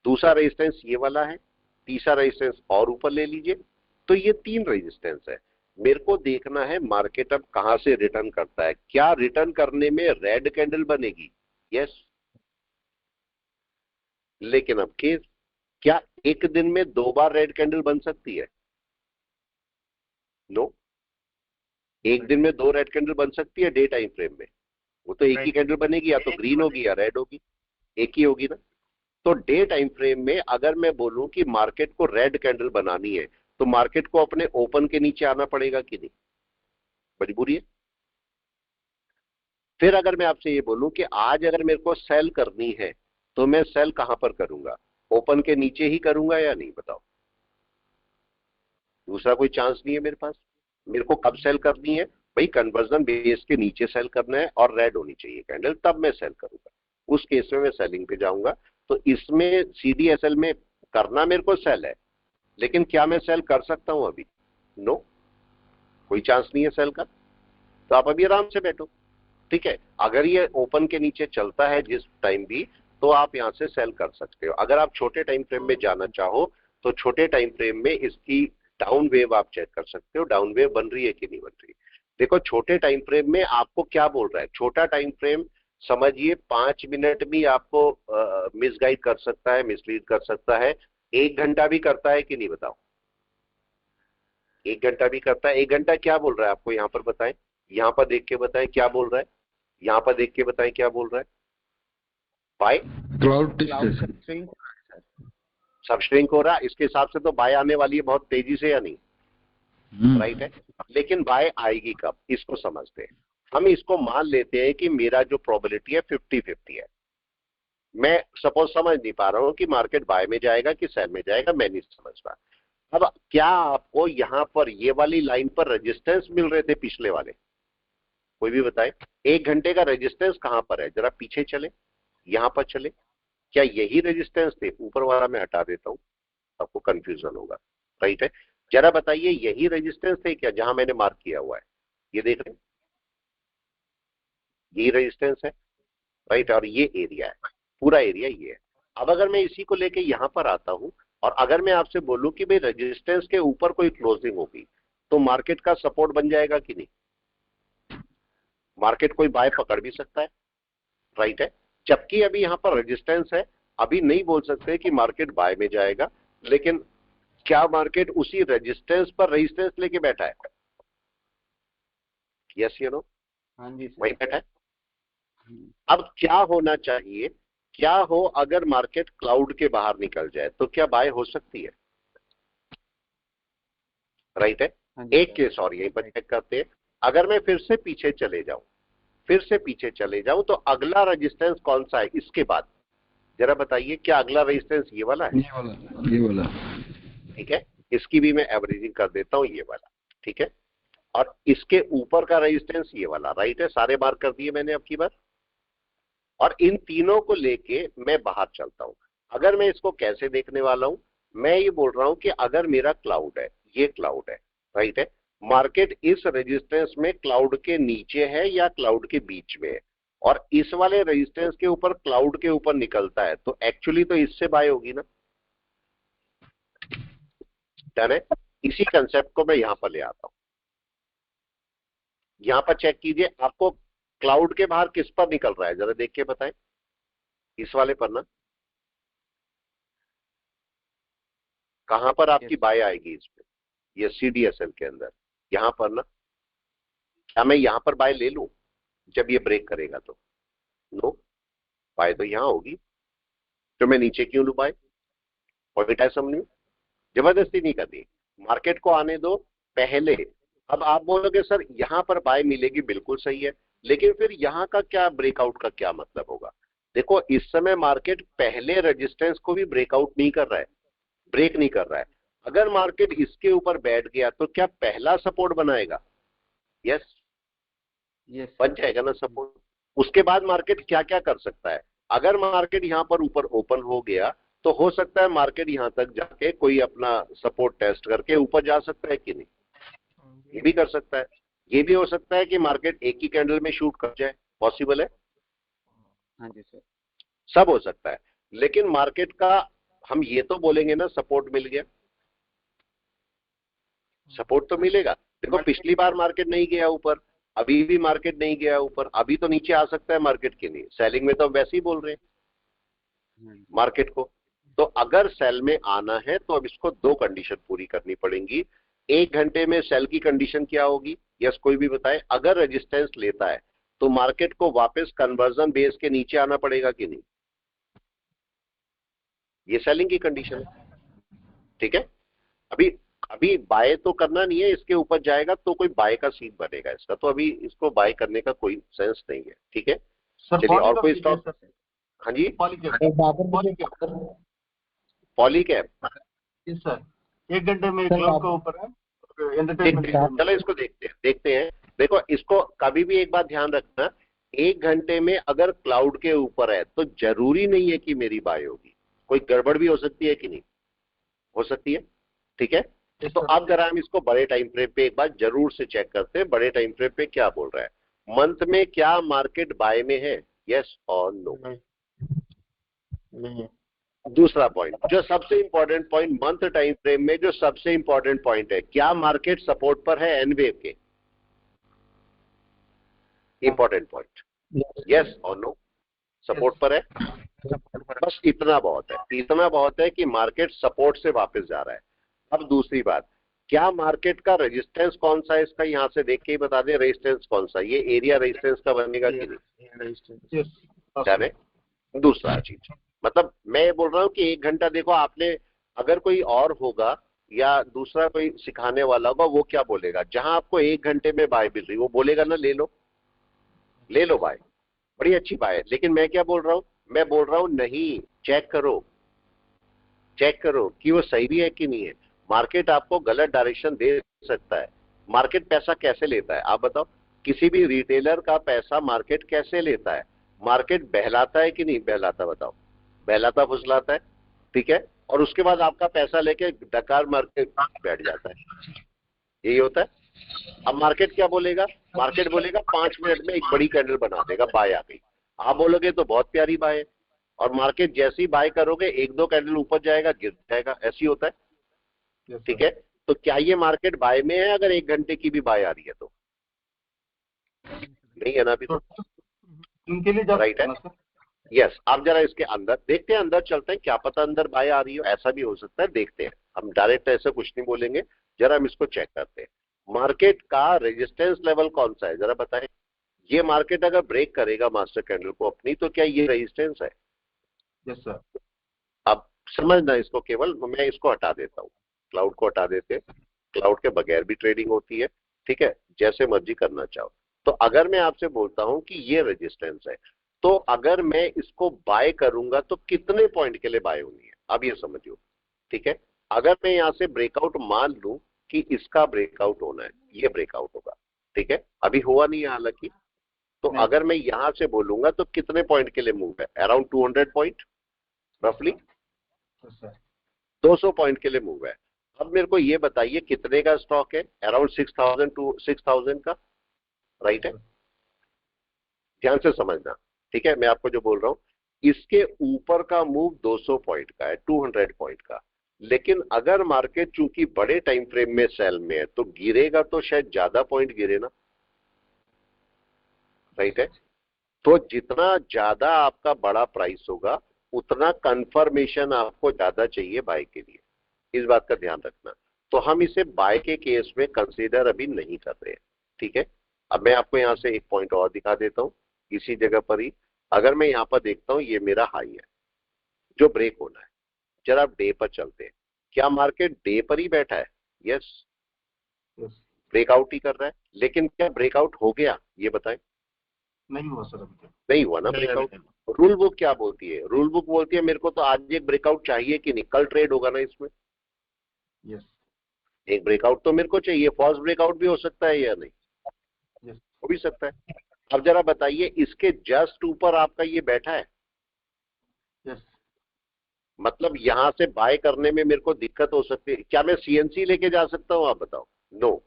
दूसरा रेजिस्टेंस ये वाला है, तीसरा रेजिस्टेंस और ऊपर ले लीजिए, तो ये 3 रेजिस्टेंस है। मेरे को देखना है मार्केट अब कहां से रिटर्न करता है। क्या रिटर्न करने में रेड कैंडल बनेगी? यस। लेकिन अब केस, क्या एक दिन में 2 बार रेड कैंडल बन सकती है? नो। एक दिन में 2 रेड कैंडल बन सकती है डे टाइम फ्रेम में? वो तो एक ही कैंडल बनेगी, या तो ग्रीन होगी या रेड होगी, एक ही होगी ना। तो डे टाइम फ्रेम में अगर मैं बोलूं कि मार्केट को रेड कैंडल बनानी है तो मार्केट को अपने ओपन के नीचे आना पड़ेगा कि नहीं? मजबूरी है। फिर अगर मैं आपसे ये बोलूं कि आज अगर मेरे को सेल करनी है तो मैं सेल कहां पर करूंगा? ओपन के नीचे ही करूंगा या नहीं? बताओ। दूसरा कोई चांस नहीं है मेरे पास। मेरे को कब सेल करनी है भाई? कन्वर्जन बेस के नीचे सेल करना है और रेड होनी चाहिए कैंडल, तब मैं सेल करूंगा। उस केस में मैं सेलिंग पे जाऊंगा। तो इसमें सीडीएसएल में करना मेरे को सेल है, लेकिन क्या मैं सेल कर सकता हूं अभी? नो। कोई चांस नहीं है सेल का। तो आप अभी आराम से बैठो। ठीक है। अगर ये ओपन के नीचे चलता है जिस टाइम भी, तो आप यहां से सेल कर सकते हो। अगर आप छोटे टाइम फ्रेम में जाना चाहो तो छोटे टाइम फ्रेम में इसकी डाउन वेव आप चेक कर सकते हो, डाउन वेव बन रही है कि नहीं बन रही। देखो छोटे टाइम फ्रेम में आपको क्या बोल रहा है, छोटा टाइम फ्रेम समझिए 5 मिनट भी आपको मिसगाइड कर सकता है, मिसलीड कर सकता है। 1 घंटा भी करता है कि नहीं? बताओ। 1 घंटा भी करता है। 1 घंटा क्या बोल रहा है आपको यहां पर बताएं, यहां पर देख के बताएं क्या बोल रहा है, यहां पर देख के बताएं क्या बोल रहा है। By cloud cloud discussion. String हो रहा है सर। सब श्रिंक हो रहा है, इसके हिसाब से तो बाय आने वाली है बहुत तेजी से या नहीं? राइट है। लेकिन बाय आएगी कब, इसको समझते हैं। हम इसको मान लेते हैं कि मेरा जो प्रोबेबिलिटी है 50-50 है। मैं सपोज समझ नहीं पा रहा हूं कि मार्केट बाय में जाएगा कि सेल में जाएगा, मैं नहीं समझ पा। अब क्या आपको यहां पर ये वाली लाइन पर रेजिस्टेंस मिल रहे थे पिछले वाले? कोई भी बताए। 1 घंटे का रेजिस्टेंस कहां पर है? जरा पीछे चले, यहां पर चले। क्या यही रेजिस्टेंस थे? ऊपर वाला मैं हटा देता हूं, आपको कंफ्यूजन होगा। राइट है। जरा बताइए यही रेजिस्टेंस थे क्या जहां मैंने मार्क किया हुआ है? ये देख रहे हैं, यही रेजिस्टेंस है। राइट। और ये एरिया है, पूरा एरिया ये है। अब अगर मैं इसी को लेके यहां पर आता हूं और अगर मैं आपसे बोलूं कि भाई रेजिस्टेंस के ऊपर कोई क्लोजिंग होगी तो मार्केट का सपोर्ट बन जाएगा कि नहीं? मार्केट कोई बाय पकड़ भी सकता है। राइट है। जबकि अभी यहां पर रेजिस्टेंस है, अभी नहीं बोल सकते कि मार्केट बाय में जाएगा, लेकिन क्या मार्केट उसी रेजिस्टेंस पर रेजिस्टेंस लेके बैठा है? यस या नो? हाँ जी सर। वहीं बैठा है। अब क्या होना चाहिए, क्या हो अगर मार्केट क्लाउड के बाहर निकल जाए तो क्या बाय हो सकती है? राइट है। हाँ जी एक सर। केस और यहीं पर चेक करते हैं। अगर मैं फिर से पीछे चले जाऊं, फिर से पीछे चले जाऊं, तो अगला रेजिस्टेंस कौन सा है इसके बाद? जरा बताइए, क्या अगला रेजिस्टेंस ये वाला है? ये वाला, ये वाला। ठीक है। इसकी भी मैं एवरेजिंग कर देता हूं, ये वाला। ठीक है। और इसके ऊपर का रेजिस्टेंस ये वाला। राइट है। सारे मार्क कर दिए मैंने अब की बार। और इन तीनों को लेके मैं बाहर चलता हूं। अगर मैं इसको कैसे देखने वाला हूं, मैं ये बोल रहा हूं कि अगर मेरा क्लाउड है, ये क्लाउड है, राइट है, मार्केट इस रेजिस्टेंस में क्लाउड के नीचे है या क्लाउड के बीच में है, और इस वाले रेजिस्टेंस के ऊपर क्लाउड के ऊपर निकलता है, तो एक्चुअली तो इससे बाय होगी ना। डन है। इसी कंसेप्ट को मैं यहां पर ले आता हूं। यहां पर चेक कीजिए, आपको क्लाउड के बाहर किस पर निकल रहा है जरा देख के बताएं, इस वाले पर ना, कहां पर आपकी बाय आएगी इसमें, ये CDSL के अंदर, यहां पर ना, क्या मैं यहां पर बाय ले लूं जब ये ब्रेक करेगा तो? नो, बाय तो यहां होगी, तो मैं नीचे क्यों लूं बाय? पॉइंट है समझ में? जबरदस्ती नहीं करनी, मार्केट को आने दो पहले। अब आप बोलोगे सर यहां पर बाय मिलेगी, बिल्कुल सही है, लेकिन फिर यहां का क्या ब्रेकआउट का क्या मतलब होगा? देखो इस समय मार्केट पहले रेजिस्टेंस को भी ब्रेकआउट नहीं कर रहा है, ब्रेक नहीं कर रहा है। अगर मार्केट इसके ऊपर बैठ गया तो क्या पहला सपोर्ट बनाएगा? यस, यस बन जाएगा ना सपोर्ट। उसके बाद मार्केट क्या क्या कर सकता है? अगर मार्केट यहां पर ऊपर ओपन हो गया तो हो सकता है मार्केट यहां तक जाके कोई अपना सपोर्ट टेस्ट करके ऊपर जा सकता है कि नहीं, ये भी कर सकता है। ये भी हो सकता है कि मार्केट एक ही कैंडल में शूट कर जाए, पॉसिबल है, हाँ जी सर। सब हो सकता है। लेकिन मार्केट का हम ये तो बोलेंगे ना सपोर्ट मिल गया, सपोर्ट तो मिलेगा। देखो पिछली बार मार्केट नहीं गया ऊपर, अभी भी मार्केट नहीं गया ऊपर, अभी तो नीचे आ सकता है मार्केट के नहीं, सेलिंग में तो हम वैसे ही बोल रहे हैं मार्केट को। तो अगर सेल में आना है तो अब इसको दो कंडीशन पूरी करनी पड़ेंगी। एक घंटे में सेल की कंडीशन क्या होगी? यस, कोई भी बताए। अगर रेजिस्टेंस लेता है तो मार्केट को वापस कन्वर्जन बेस के नीचे आना पड़ेगा कि नहीं, ये सेलिंग की कंडीशन है, ठीक है। अभी अभी बाय तो करना नहीं है, इसके ऊपर जाएगा तो कोई बाय का सीन बनेगा इसका, तो अभी इसको बाय करने का कोई सेंस नहीं है, ठीक है। चलिए और कोई स्टॉक? हाँ जी, पॉलीकैब, सर 1 घंटे में क्लाउड के ऊपर है, चलो इसको देखते हैं। देखो इसको कभी भी एक बात ध्यान रखना, 1 घंटे में अगर क्लाउड के ऊपर है तो जरूरी नहीं है कि मेरी बाय होगी, कोई गड़बड़ भी हो सकती है कि नहीं, हो सकती है, ठीक है। तो अब जरा हम इसको बड़े टाइम फ्रेम पे एक बार जरूर से चेक करते हैं, बड़े टाइम फ्रेम पे क्या बोल रहा है। मंथ में क्या मार्केट बाय में है, यस और नो? नहीं है। दूसरा पॉइंट, जो सबसे important point month time frame में, जो सबसे इंपॉर्टेंट पॉइंट है, क्या मार्केट सपोर्ट पर है एन वेव के? इंपॉर्टेंट पॉइंट, यस और नो? सपोर्ट पर है, बस इतना बहुत है, इतना बहुत है कि मार्केट सपोर्ट से वापस जा रहा है। अब दूसरी बात, क्या मार्केट का रेजिस्टेंस कौन सा है इसका, यहां से देख के ही बता दें रेजिस्टेंस कौन सा, ये एरिया रेजिस्टेंस का बनेगा कि नहीं, जाने। दूसरा चीज, मतलब मैं बोल रहा हूं कि 1 घंटा देखो आपने, अगर कोई और होगा या दूसरा कोई सिखाने वाला होगा वो क्या बोलेगा, जहां आपको 1 घंटे में बाय मिल रही वो बोलेगा ना ले लो, ले लो बाय, बड़ी अच्छी बाय है। लेकिन मैं क्या बोल रहा हूं, मैं बोल रहा हूं नहीं, चेक करो, चेक करो कि वो सही भी है कि नहीं है। मार्केट आपको गलत डायरेक्शन दे सकता है। मार्केट पैसा कैसे लेता है आप बताओ, किसी भी रिटेलर का पैसा मार्केट कैसे लेता है? मार्केट बहलाता है कि नहीं बहलाता, बताओ, बहलाता फुसलाता है, ठीक है, और उसके बाद आपका पैसा लेके डकार मार के बैठ जाता है, यही होता है। अब मार्केट क्या बोलेगा, मार्केट बोलेगा 5 मिनट में एक बड़ी कैंडल बना देगा, बाय आ गई। आप बोलोगे तो बहुत प्यारी बाय है, और मार्केट जैसी बाय करोगे 1-2 कैंडल ऊपर जाएगा गिर जाएगा, ऐसी होता है, ठीक है। तो क्या ये मार्केट बाय में है अगर 1 घंटे की भी बाय आ रही है तो? नहीं है ना अभी तो, इनके लिए राइट है, यस। आप जरा इसके अंदर देखते हैं, अंदर चलते हैं, क्या पता अंदर बाय आ रही हो, ऐसा भी हो सकता है, देखते हैं। हम डायरेक्ट ऐसे कुछ नहीं बोलेंगे, जरा हम इसको चेक करते हैं। मार्केट का रेजिस्टेंस लेवल कौन सा है जरा बताएं। ये मार्केट अगर ब्रेक करेगा मास्टर कैंडल को अपनी, तो क्या ये रेजिस्टेंस है? Yes sir. अब समझना इसको, केवल मैं इसको हटा देता हूँ, क्लाउड को हटा देते हैं, क्लाउड के बगैर भी ट्रेडिंग होती है, ठीक है, जैसे मर्जी करना चाहो। तो अगर मैं आपसे बोलता हूं कि ये रेजिस्टेंस है, तो अगर मैं इसको बाय करूंगा तो कितने पॉइंट के लिए बाय होनी है, अब ये समझियो, ठीक है। अगर मैं यहां से ब्रेकआउट मान लूं कि इसका ब्रेकआउट होना है, ये ब्रेकआउट होगा, ठीक है, अभी हुआ नहीं है हालांकि, तो अगर मैं यहां से बोलूंगा तो कितने पॉइंट के लिए मूव है, अराउंड 200 पॉइंट, रफली 200 पॉइंट के लिए मूव है। अब मेरे को ये बताइए कितने का स्टॉक है, अराउंड 6000 टू 6000 का, राइट है, ध्यान से समझना, ठीक है। मैं आपको जो बोल रहा हूं, इसके ऊपर का मूव 200 पॉइंट का है, 200 पॉइंट का। लेकिन अगर मार्केट चूंकि बड़े टाइम फ्रेम में सेल में है तो गिरेगा तो शायद ज्यादा पॉइंट गिरे ना, राइट है। तो जितना ज्यादा आपका बड़ा प्राइस होगा उतना कंफर्मेशन आपको ज्यादा चाहिए बाय के लिए, इस बात का ध्यान रखना। तो हम इसे बाय के केस में कंसीडर अभी नहीं कर रहे हैं, ठीक है। अब मैं आपको यहाँ से एक पॉइंट और दिखा देता हूँ इसी जगह पर ही। अगर मैं यहाँ पर देखता हूँ ये मेरा हाई है जो ब्रेक होना है, जरा आप डे पर चलते हैं, क्या मार्केट डे पर ही बैठा है? यस, ब्रेकआउट ही कर रहा है, लेकिन क्या ब्रेकआउट हो गया ये बताएं? नहीं हुआ सर अभी तक। नहीं हुआ ना ब्रेकआउट। रूल बुक क्या बोलती है? रूल बुक बोलती है मेरे को तो आज एक ब्रेकआउट चाहिए कि नहीं, कल ट्रेड होगा ना इसमें। यस एक ब्रेकआउट तो मेरे को चाहिए, फॉल्स ब्रेकआउट भी हो सकता है या नहीं? यस हो भी सकता है। अब जरा बताइए इसके जस्ट ऊपर आपका ये बैठा है, यस मतलब यहां से बाय करने में मेरे को दिक्कत हो सकती है। क्या मैं सीएनसी लेके जा सकता हूं? आप बताओ। नो,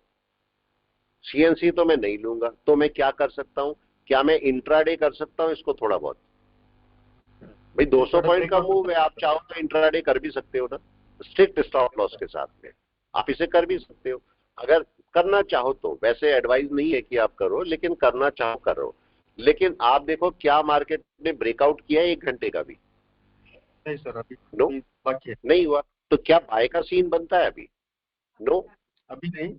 सीएनसी तो मैं नहीं लूंगा। तो मैं क्या कर सकता हूं? क्या मैं इंट्राडे कर सकता हूं इसको थोड़ा बहुत? भाई 200 पॉइंट का मूव है, आप चाहो तो इंट्राडे कर भी सकते हो ना, स्ट्रिक्ट स्टॉप लॉस के साथ में आप इसे कर भी सकते हो अगर करना चाहो तो। वैसे एडवाइस नहीं है कि आप करो, लेकिन करना चाहो करो। लेकिन आप देखो क्या मार्केट ने ब्रेकआउट किया है 1 घंटे का भी? नहीं सर अभी नो, बाकी है। नहीं हुआ। तो क्या बाय का सीन बनता है अभी? नो, अभी नहीं।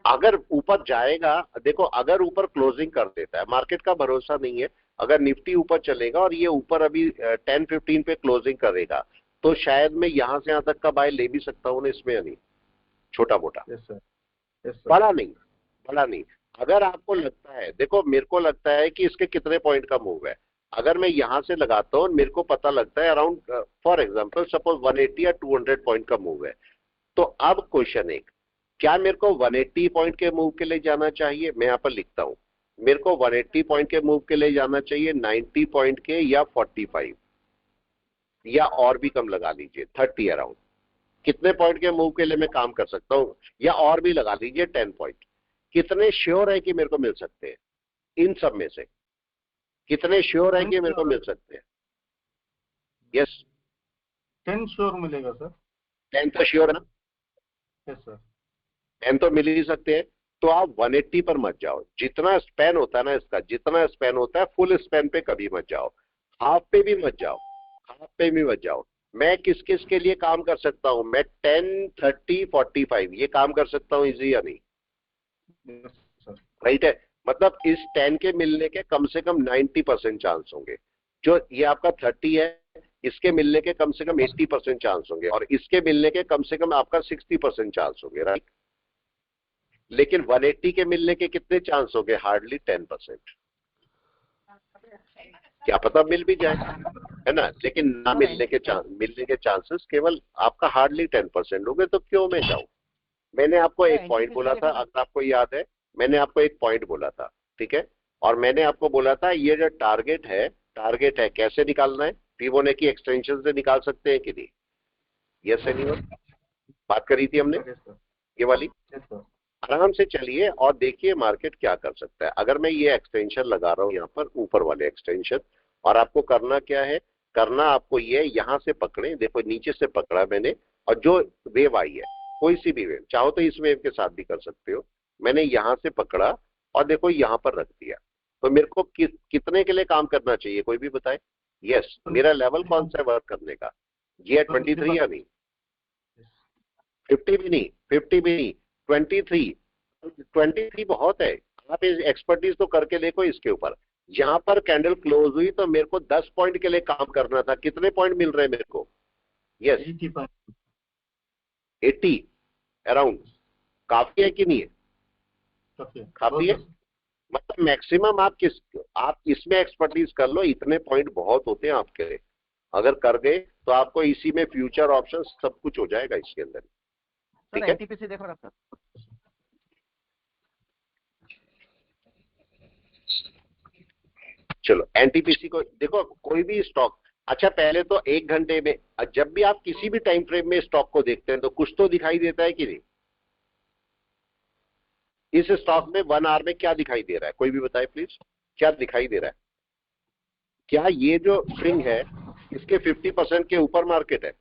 अगर ऊपर जाएगा, देखो अगर ऊपर क्लोजिंग कर देता है, मार्केट का भरोसा नहीं है, अगर निफ्टी ऊपर चलेगा और ये ऊपर अभी 10-15 पे क्लोजिंग करेगा तो शायद मैं यहां से यहां तक का बाय ले भी सकता हूं ना इसमें, या नहीं? छोटा मोटा, यस सर यस सर। बड़ा नहीं, बड़ा नहीं। अगर आपको लगता है, देखो मेरे को लगता है कि इसके कितने पॉइंट का मूव है, अगर मैं यहां से लगाता हूं मेरे को पता लगता है अराउंड फॉर एग्जांपल सपोज 180 या 200 पॉइंट का मूव है, तो अब क्वेश्चन एक, क्या मेरे को 180 पॉइंट के मूव के लिए जाना चाहिए? मैं यहां पर लिखता हूं, मेरे को 180 पॉइंट के मूव के लिए जाना चाहिए, 90 पॉइंट के या 45 या और भी कम लगा लीजिए 30 अराउंड। कितने पॉइंट के मूव के लिए मैं काम कर सकता हूं? या और भी लगा लीजिए 10 पॉइंट। कितने श्योर है कि मेरे को मिल सकते हैं इन सब में से? कितने श्योर है कि मेरे को मिल सकते हैं? यस, 10 श्योर मिलेगा सर। 10 तो श्योर है ना? Yes sir. 10 तो मिल ही सकते हैं। तो आप 180 पर मत जाओ, जितना स्पैन होता है ना इसका, जितना स्पैन होता है फुल स्पैन पे कभी मत जाओ, हाफ पे भी मत जाओ, हाफ पे भी मत जाओ। मैं किस किस के लिए काम कर सकता हूं? मैं 10, 30, 45 ये काम कर सकता हूं, इजी या नहीं? Yes sir. राइट है। मतलब इस 10 के मिलने के कम से कम 90% चांस होंगे। जो ये आपका 30 है इसके मिलने के कम से कम 80% चांस होंगे, और इसके मिलने के कम से कम आपका 60% चांस होंगे, राइट। लेकिन 180 के मिलने के कितने चांस होंगे? हार्डली 10%। क्या पता मिल भी जाए, है ना, लेकिन ना मिलने के चांसेस केवल आपका हार्डली 10% होंगे। तो क्यों मैं जाऊं? मैंने आपको एक पॉइंट बोला था, अगर आपको याद है, मैंने आपको एक पॉइंट बोला था, ठीक है। और मैंने आपको बोला था ये जो टारगेट है कैसे निकालना है? फिबोनाची एक्सटेंशन से निकाल सकते हैं कि नहीं? Yes anyone? बात करी थी हमने यस सर। ये वाली। Yes sir. आराम से चलिए और देखिए मार्केट क्या कर सकता है। अगर मैं ये एक्सटेंशन लगा रहा हूं यहाँ पर, ऊपर वाले एक्सटेंशन, और आपको करना क्या है? करना आपको ये यहां से पकड़े, देखो नीचे से पकड़ा मैंने, और जो वेव आई है कोई सी भी वेव, चाहो तो इस वेव के साथ भी कर सकते हो, मैंने यहां से पकड़ा और देखो यहां पर रख दिया। तो मेरे को कितने के लिए काम करना चाहिए, कोई भी बताए? यस, मेरा लेवल कौन सा है वर्क करने का? ये है 23 या नहीं? 50 भी नहीं, 50 भी नहीं, 23 बहुत है। आप एक्सपर्टीज तो करके देखो इसके ऊपर। यहां पर कैंडल क्लोज हुई तो मेरे को 10 पॉइंट के लिए काम करना था, कितने पॉइंट मिल रहे हैं मेरे को? Yes, 80 around. काफी है कि नहीं है? काफी है। मतलब मैक्सिमम आप इसमें एक्सपर्टीज कर लो, इतने पॉइंट बहुत होते हैं आपके लिए। अगर कर गए तो आपको इसी में फ्यूचर ऑप्शन सब कुछ हो जाएगा इसके अंदर, ठीक है। एनटीपीसी देखो ना सर। चलो एनटीपीसी को देखो, कोई भी स्टॉक, अच्छा पहले तो 1 घंटे में, जब भी आप किसी भी टाइम फ्रेम में स्टॉक को देखते हैं तो कुछ तो दिखाई देता है कि नहीं? इस स्टॉक में 1 आवर में क्या दिखाई दे रहा है, कोई भी बताए प्लीज, क्या दिखाई दे रहा है? क्या ये जो स्विंग है इसके 50% के ऊपर मार्केट है?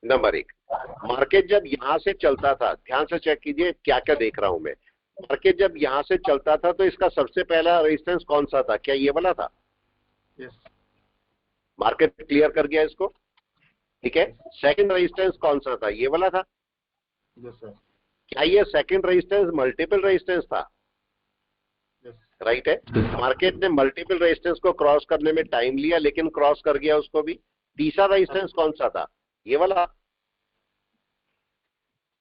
नंबर 1, मार्केट जब यहां से चलता था, ध्यान से चेक कीजिए क्या क्या देख रहा हूं मैं। मार्केट जब यहां से चलता था तो इसका सबसे पहला रेजिस्टेंस कौन सा था? क्या ये वाला था? यस मार्केट क्लियर कर गया इसको, ठीक है। सेकंड रेजिस्टेंस कौन सा था? ये वाला था। यस सर क्या ये सेकंड रेजिस्टेंस मल्टीपल रेजिस्टेंस था? यस राइट है। मार्केट ने मल्टीपल रेजिस्टेंस को क्रॉस करने में टाइम लिया, लेकिन क्रॉस कर गया उसको भी। तीसरा रेजिस्टेंस कौन सा था? ये वाला।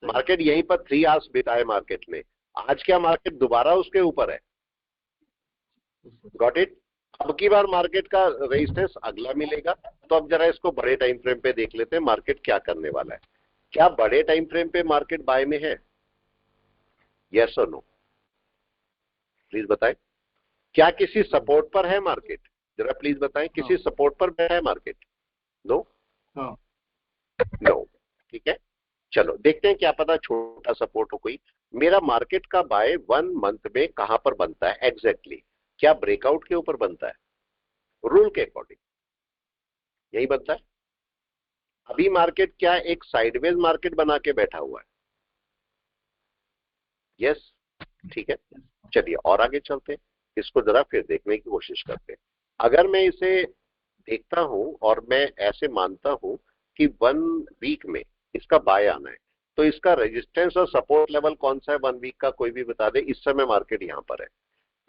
मार्केट यहीं पर 3 आवर्स बिताए मार्केट ने। आज क्या मार्केट दोबारा उसके ऊपर है? Got it. अब की बार मार्केट का रेजिस्टेंस अगला मिलेगा। तो अब जरा इसको बड़े टाइम फ्रेम पे देख लेते हैं मार्केट क्या करने वाला है। क्या बड़े टाइम फ्रेम पे मार्केट बाय में है? यस और नो, प्लीज बताएं। क्या किसी सपोर्ट पर है मार्केट? जरा प्लीज बताएं, किसी सपोर्ट पर बैठा है मार्केट? नो हाँ नो, ठीक है। चलो देखते हैं, क्या पता छोटा सपोर्ट हो कोई। मेरा मार्केट का बाय 1 मंथ में कहां पर बनता है एग्जैक्टली? क्या ब्रेकआउट के ऊपर बनता है? रूल के अकॉर्डिंग यही बनता है। अभी मार्केट क्या एक साइडवेज मार्केट बना के बैठा हुआ है? यस, ठीक है। चलिए और आगे चलते हैं, इसको जरा फिर देखने की कोशिश करते हैं। अगर मैं इसे देखता हूं और मैं ऐसे मानता हूं कि 1 वीक में इसका बाय आना है, तो इसका रेजिस्टेंस और सपोर्ट लेवल कौन सा है 1 वीक का? कोई भी बता दे। इस समय मार्केट यहां पर है,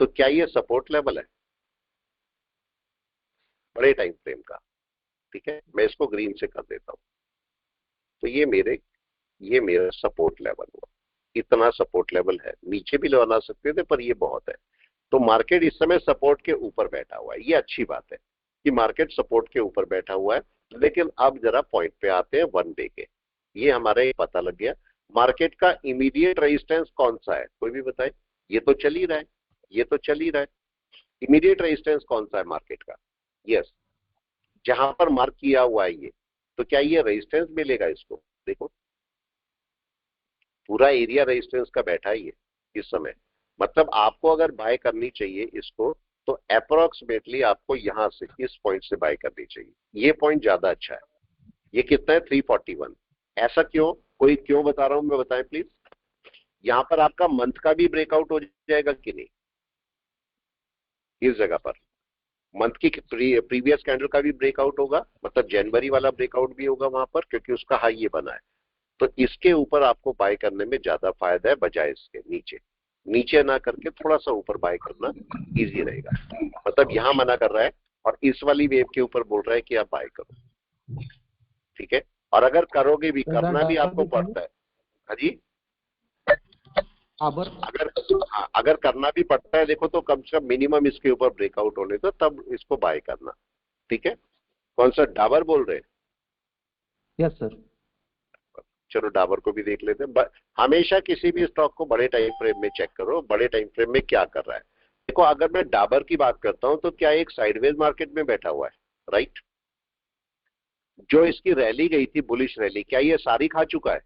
तो क्या ये सपोर्ट लेवल है बड़े टाइम फ्रेम का? ठीक है, मैं इसको ग्रीन से कर देता हूं। तो ये मेरा सपोर्ट लेवल हुआ। इतना सपोर्ट लेवल है, नीचे भी बना सकते थे पर ये बहुत है। तो मार्केट इस समय सपोर्ट के ऊपर बैठा हुआ है। ये अच्छी बात है कि मार्केट सपोर्ट के ऊपर बैठा हुआ है। लेकिन अब जरा पॉइंट पे आते हैं 1 डे के। ये हमारा ये पता लग गया मार्केट का इमीडिएट रेजिस्टेंस कौन सा है, कोई भी बताए। ये तो चल ही रहा है, ये तो चल ही रहा है। इमीडिएट रेजिस्टेंस कौन सा है मार्केट का? यस, जहां पर मार्क किया हुआ है ये। तो क्या ये रेजिस्टेंस मिलेगा इसको? देखो पूरा एरिया रेजिस्टेंस का बैठा ही है इस समय। मतलब आपको अगर बाय करनी चाहिए इसको, तो अप्रोक्सीमेटली आपको यहां से इस पॉइंट से बाय करनी चाहिए। ये पॉइंट ज्यादा अच्छा है। ये कितना है? 341। ऐसा क्यों? कोई क्यों बता रहा हूं मैं, बताएं प्लीज। यहां पर आपका मंथ का भी ब्रेकआउट हो जाएगा कि नहीं? इस जगह पर मंथ की प्रीवियस कैंडल का भी ब्रेकआउट होगा, मतलब जनवरी वाला ब्रेकआउट भी होगा वहां पर, क्योंकि उसका हाई ये बना है। तो इसके ऊपर आपको बाय करने में ज्यादा फायदा है बजाय इसके नीचे ना करके थोड़ा सा ऊपर बाय करना इजी रहेगा। मतलब यहां मना कर रहा है और इस वाली वेव के ऊपर बोल रहा है कि आप बाय करो, ठीक है। और अगर करोगे भी, करना भी आपको पड़ता है। हाँ जी, अगर करना भी पड़ता है देखो, तो कम से कम मिनिमम इसके ऊपर ब्रेकआउट होने दो, तब इसको बाय करना, ठीक है। कौन सा? डाबर बोल रहे हैं? Yes sir. चलो डाबर को भी देख लेते हैं। हमेशा किसी भी स्टॉक को बड़े टाइम फ्रेम में चेक करो, बड़े टाइम फ्रेम में क्या कर रहा है। देखो अगर मैं डाबर की बात करता हूं तो क्या एक साइडवेज मार्केट में बैठा हुआ है? राइट। जो इसकी रैली गई थी, बुलिश रैली, क्या ये सारी खा चुका है?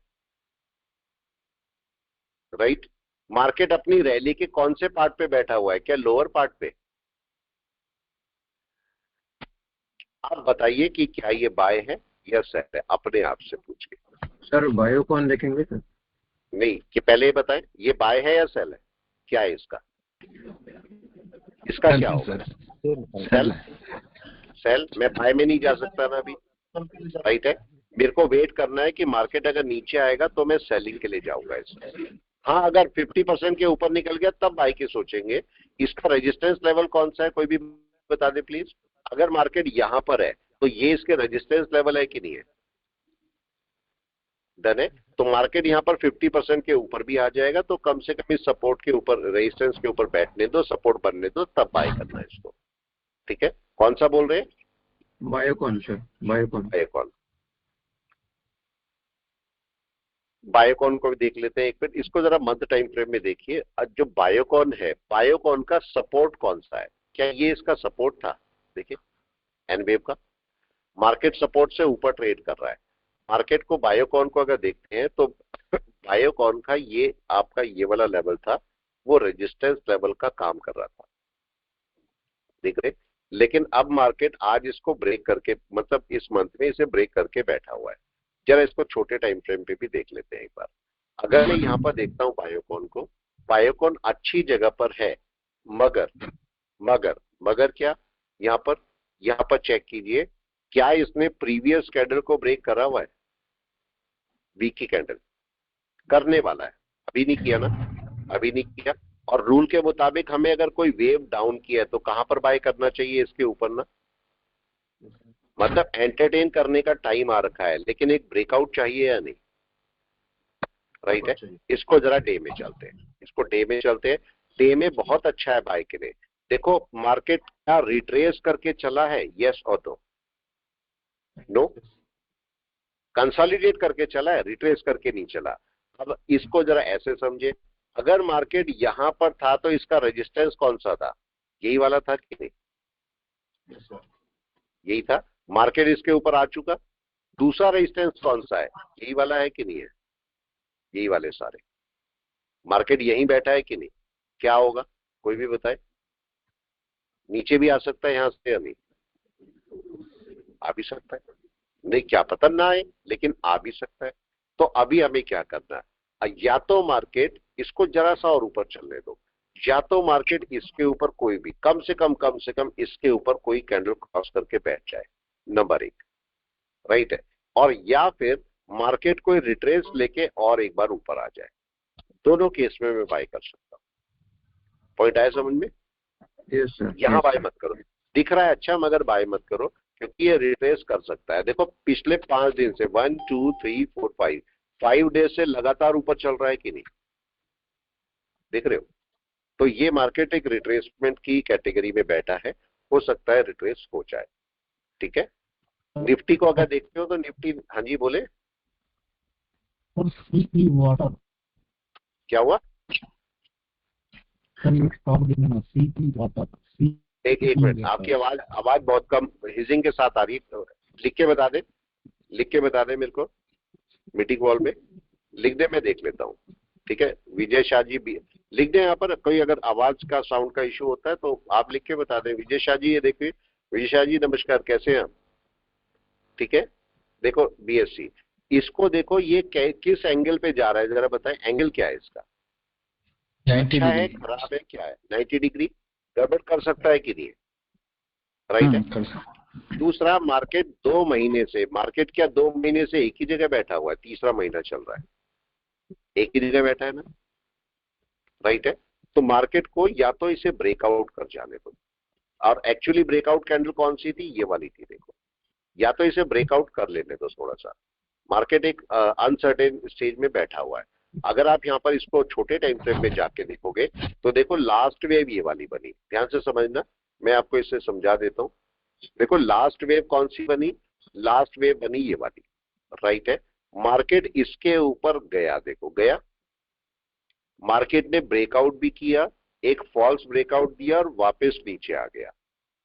राइट। मार्केट अपनी रैली के कौन से पार्ट पे बैठा हुआ है? क्या लोअर पार्ट पे? आप बताइए कि क्या ये बाय है या सेल है, अपने आप से पूछिए। सर बायो कौन देखेंगे सर? नहीं, कि पहले ये बताएं ये बाय है या सेल है, क्या है इसका? इसका क्या होगा? सेल। सेल। मैं बाय में नहीं जा सकता ना अभी, राइट है। मेरे को वेट करना है कि मार्केट अगर नीचे आएगा तो मैं सेलिंग के लिए जाऊंगा इसमें। हाँ, अगर 50% के ऊपर निकल गया तब बाय की सोचेंगे। इसका रेजिस्टेंस लेवल कौन सा है, कोई भी बता दे प्लीज। अगर मार्केट यहां पर है तो ये इसके रेजिस्टेंस लेवल है कि नहीं है? डन है। तो मार्केट यहां पर 50% के ऊपर भी आ जाएगा, तो कम से कम इस सपोर्ट के ऊपर, रेजिस्टेंस के ऊपर बैठने दो, सपोर्ट बनने दो, तब बाय करना है इसको, ठीक है। कौन सा बोल रहे हैं? Biocon sir, Biocon. Biocon. Biocon को भी देख लेते हैं एक मिनट। इसको जरा मंथ टाइम फ्रेम में देखिए। जो बायोकॉन है, बायोकॉन का सपोर्ट कौन सा है? क्या ये इसका सपोर्ट था? देखिए एन वेव का मार्केट सपोर्ट से ऊपर ट्रेड कर रहा है। मार्केट को, बायोकॉन को अगर देखते हैं तो बायोकॉन का ये आपका ये वाला लेवल था, वो रेजिस्टेंस लेवल का काम कर रहा था, देख रहे। लेकिन अब मार्केट आज इसको ब्रेक करके, मतलब इस मंथ में इसे ब्रेक करके बैठा हुआ है। जरा इसको छोटे टाइम फ्रेम पे भी देख लेते हैं एक बार। अगर मैं यहाँ पर देखता हूँ बायोकॉन को, बायोकॉन अच्छी जगह पर है, मगर मगर मगर क्या, यहाँ पर चेक कीजिए, क्या इसने प्रीवियस कैंडल को ब्रेक करा हुआ है? वीक की कैंडल करने वाला है, अभी नहीं किया ना, अभी नहीं किया। और रूल के मुताबिक हमें अगर कोई वेव डाउन किया है तो कहां पर बाय करना चाहिए? इसके ऊपर ना, मतलब एंटरटेन करने का टाइम आ रखा है, लेकिन एक ब्रेकआउट चाहिए या नहीं? राइट है। इसको जरा डे में चलते हैं, इसको डे में चलते हैं। डे में बहुत अच्छा है बाय के लिए। देखो मार्केट क्या रिट्रेस करके चला है? यस और नो? कंसोलिडेट करके चला है, रिट्रेस करके नहीं चला। अब इसको जरा ऐसे समझे, अगर मार्केट यहां पर था तो इसका रेजिस्टेंस कौन सा था? यही वाला था कि नहीं? यस सर, यही था। मार्केट इसके ऊपर आ चुका, दूसरा रेजिस्टेंस कौन सा है? यही वाला है कि नहीं है? यही वाले सारे। मार्केट यहीं बैठा है कि नहीं? क्या होगा कोई भी बताए? नीचे भी आ सकता है यहां से या नहीं? आ भी सकता है, नहीं क्या पता ना आए, लेकिन आ भी सकता है। तो अभी हमें क्या करना है? या तो मार्केट इसको जरा सा और ऊपर चलने दो, या तो मार्केट इसके ऊपर कोई भी कम से कम इसके ऊपर कोई कैंडल क्रॉस करके बैठ जाए, नंबर 1, राइट है। और या फिर मार्केट कोई रिट्रेस लेके और एक बार ऊपर आ जाए। दोनों केस में मैं बाय कर सकता हूं। पॉइंट आया समझ में? यस सर, यहां बाय मत करो, दिख रहा है अच्छा, मगर बाय मत करो, क्योंकि ये रिट्रेस कर सकता है। देखो पिछले 5 दिन से 1 2 3 4 5 डेज से लगातार ऊपर चल रहा है कि नहीं? देख रहे हो? तो ये मार्केट एक रिट्रेसमेंट की कैटेगरी में बैठा है, हो सकता है रिट्रेस हो जाए। ठीक है। निफ्टी को अगर देखते हो तो निफ्टी, हाँ जी बोले, वाटर क्या हुआ? एक मिनट, आपकी आवाज बहुत कम हिजिंग के साथ आ रही है। लिख के बता दे मेरे को, मीटिंग हॉल में लिख दे, मैं देख लेता हूँ। ठीक है, विजय शाह जी भी लिख दे। यहाँ पर कोई अगर आवाज का साउंड का इशू होता है तो आप लिख के बता दें। विजय शाह जी, ये देखिए, विजय शाह जी नमस्कार, कैसे हैं आप? ठीक है, देखो बीएससी, इसको देखो ये किस एंगल पे जा रहा है, जरा बताएं एंगल क्या है इसका? 90 अच्छा है, डिग्री। खराब है, क्या है? 90 डिग्री। गड़बड़ कर सकता है कि नहीं? राइट है। कर सकते। दूसरा, मार्केट 2 महीने से, मार्केट क्या 2 महीने से एक ही जगह बैठा हुआ है? तीसरा महीना चल रहा है, एक ही जगह बैठा है ना, राइट है। तो मार्केट को या तो इसे ब्रेकआउट कर जाने दो, और एक्चुअली ब्रेकआउट कैंडल कौन सी थी? ये वाली थी, देखो। या तो इसे ब्रेकआउट कर लेने दो थोड़ा सा। मार्केट एक अनसर्टेन स्टेज में बैठा हुआ है। अगर आप यहाँ पर इसको छोटे टाइम फ्रेम में जाके देखोगे तो देखो लास्ट वेव ये वाली बनी, ध्यान से समझना, मैं आपको इसे समझा देता हूँ। देखो लास्ट वेव कौन सी बनी? लास्ट वेव बनी ये वाली, राइट है। मार्केट इसके ऊपर गया, देखो गया, मार्केट ने ब्रेकआउट भी किया, एक फॉल्स ब्रेकआउट दिया और वापस नीचे आ गया।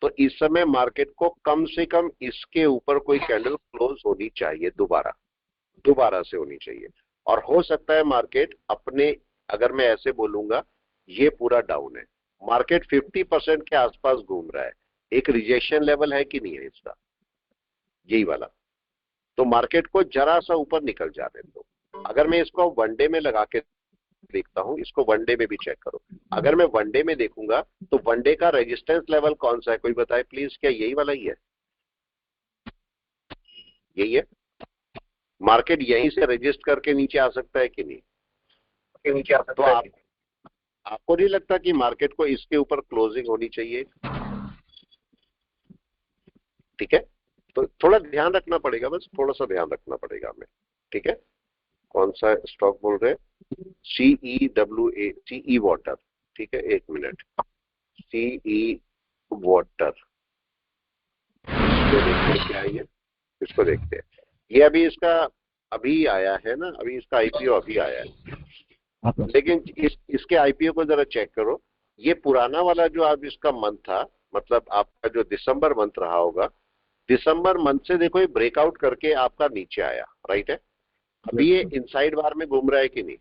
तो इस समय मार्केट को कम से कम इसके ऊपर कोई कैंडल क्लोज होनी चाहिए, दोबारा से होनी चाहिए। और हो सकता है मार्केट अपने, अगर मैं ऐसे बोलूंगा, ये पूरा डाउन है, मार्केट 50% के आसपास घूम रहा है, एक रिजेक्शन लेवल है कि नहीं है इसका? यही वाला। तो मार्केट को जरा सा ऊपर निकल जाने दो। अगर मैं इसको वनडे में लगा के देखता हूं, इसको वनडे में भी चेक करो। अगर मैं वनडे में देखूंगा तो वनडे का रेजिस्टेंस लेवल कौन सा है, कोई बताए प्लीज? क्या यही वाला ही है? यही है। मार्केट यहीं से रजिस्ट करके नीचे आ सकता है कि नहीं? नीचे आ सकता है। आपको नहीं लगता कि मार्केट को इसके ऊपर क्लोजिंग होनी चाहिए? ठीक है, तो थोड़ा ध्यान रखना पड़ेगा, बस थोड़ा सा ध्यान रखना पड़ेगा हमें। ठीक है, कौन सा स्टॉक बोल रहे हैं? CEWA water. ठीक है, एक मिनट, CE वाटर, इसको देखते हैं क्या है ये, इसको देखते हैं। ये अभी इसका अभी आया है ना, अभी इसका आईपीओ अभी आया है, लेकिन इसके आईपीओ को जरा चेक करो। ये पुराना वाला जो अब इसका मंथ था, मतलब आपका जो दिसंबर मंथ रहा होगा, दिसंबर मंथ से देखो ये ब्रेकआउट करके आपका नीचे आया, राइट है। अभी ये इनसाइड बार में घूम रहा है कि नहीं?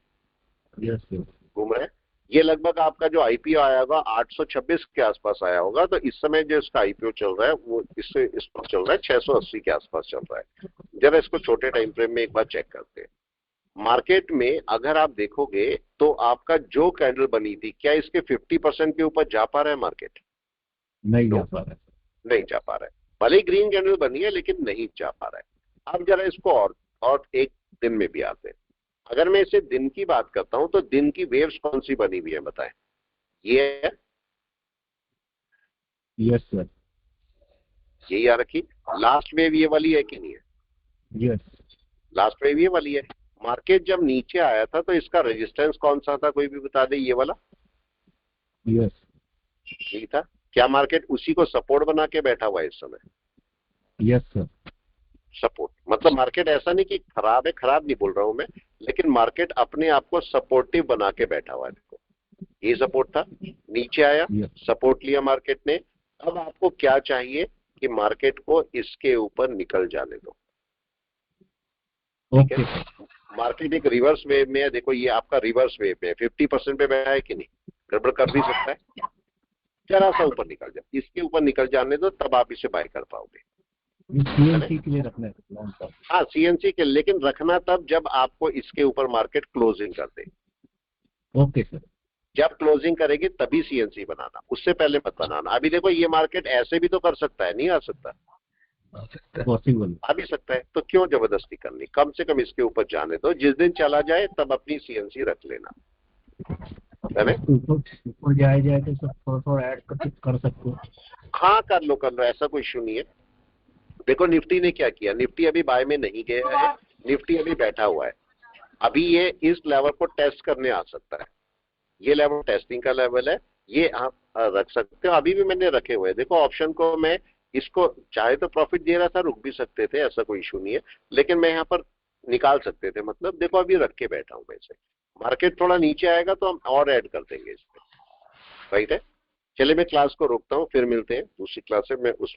घूम रहा है। ये लगभग आपका जो आईपीओ आया होगा 826 के आसपास आया होगा, तो इस समय जो इसका आईपीओ चल रहा है वो इससे इस पर चल रहा है 680 के आसपास चल रहा है। जरा इसको छोटे टाइम फ्रेम में एक बार चेक करते हैं। मार्केट में अगर आप देखोगे तो आपका जो कैंडल बनी थी, क्या इसके 50% के ऊपर जा पा रहा है मार्केट? नहीं जा पा रहा है। नहीं जा पा रहा है। भले ही ग्रीन कैंडल बनी है लेकिन नहीं जा पा रहा है। अब जरा इसको और एक दिन में भी आते हैं। अगर मैं इसे दिन की बात करता हूं तो दिन की वेव्स कौन सी बनी हुई है बताएं? ये है, यस सर। यही आ रखी। लास्ट वेव ये वाली है कि नहीं है? यस। लास्ट वेव ये वाली है। मार्केट जब नीचे आया था तो इसका रेजिस्टेंस कौन सा था, कोई भी बता दे? ये वाला यस। यही था। क्या मार्केट उसी को सपोर्ट बना के बैठा हुआ है इस समय? Yes sir. सपोर्ट मतलब मार्केट ऐसा नहीं कि खराब है, खराब नहीं बोल रहा हूं मैं, लेकिन मार्केट अपने आप को सपोर्टिव बना के बैठा हुआ है। देखो ये सपोर्ट था, नीचे आया, सपोर्ट लिया मार्केट ने। अब आपको क्या चाहिए कि मार्केट को इसके ऊपर निकल जाने दो। ठीक है, मार्केट एक रिवर्स वेव में है। देखो ये आपका रिवर्स वेव में 50% पे बैठा है कि नहीं? गड़बड़ कर भी सकता है। जरा सा ऊपर निकल जाए, इसके ऊपर निकल जाने दो, तब आप इसे बाय कर पाओगे। सीएनसी के लिए रखना है लॉन्ग टर्म। हाँ सीएनसी के, लेकिन रखना तब जब आपको इसके ऊपर मार्केट क्लोजिंग कर दे। Okay sir. जब क्लोजिंग करेगी तभी सीएनसी बनाना, उससे पहले मत बनाना। अभी देखो ये मार्केट ऐसे भी तो कर सकता है, नहीं आ सकता? पॉसिबल। आ भी सकता है, तो क्यों जबरदस्ती करनी? कम से कम इसके ऊपर जाने दो, जिस दिन चला जाए तब अपनी सीएनसी रख लेना, है ना? ऊपर जाए तो सब थोड़ा थोड़ा ऐड कर सकते हो। हाँ कर लो, ऐसा कोई इशू नहीं है। देखो निफ्टी ने क्या किया, निफ्टी अभी बाय में नहीं गया है, निफ्टी अभी बैठा हुआ है। अभी ये इस लेवल को टेस्ट करने आ सकता है। ये लेवल टेस्टिंग का लेवल है, ये आप रख सकते हो। अभी भी मैंने रखे हुए हैं। देखो ऑप्शन को मैं इसको चाहे तो प्रॉफिट दे रहा था, रुक भी सकते थे, ऐसा कोई इशू नहीं है, लेकिन मैं यहाँ पर निकाल सकते थे। मतलब देखो अभी रख के बैठा हूँ मैं इसे। मार्केट थोड़ा नीचे आएगा तो हम और ऐड कर देंगे इसमें, राइट है? चलिए मैं क्लास को रोकता हूँ, फिर मिलते हैं दूसरी क्लास में। मैं उसमें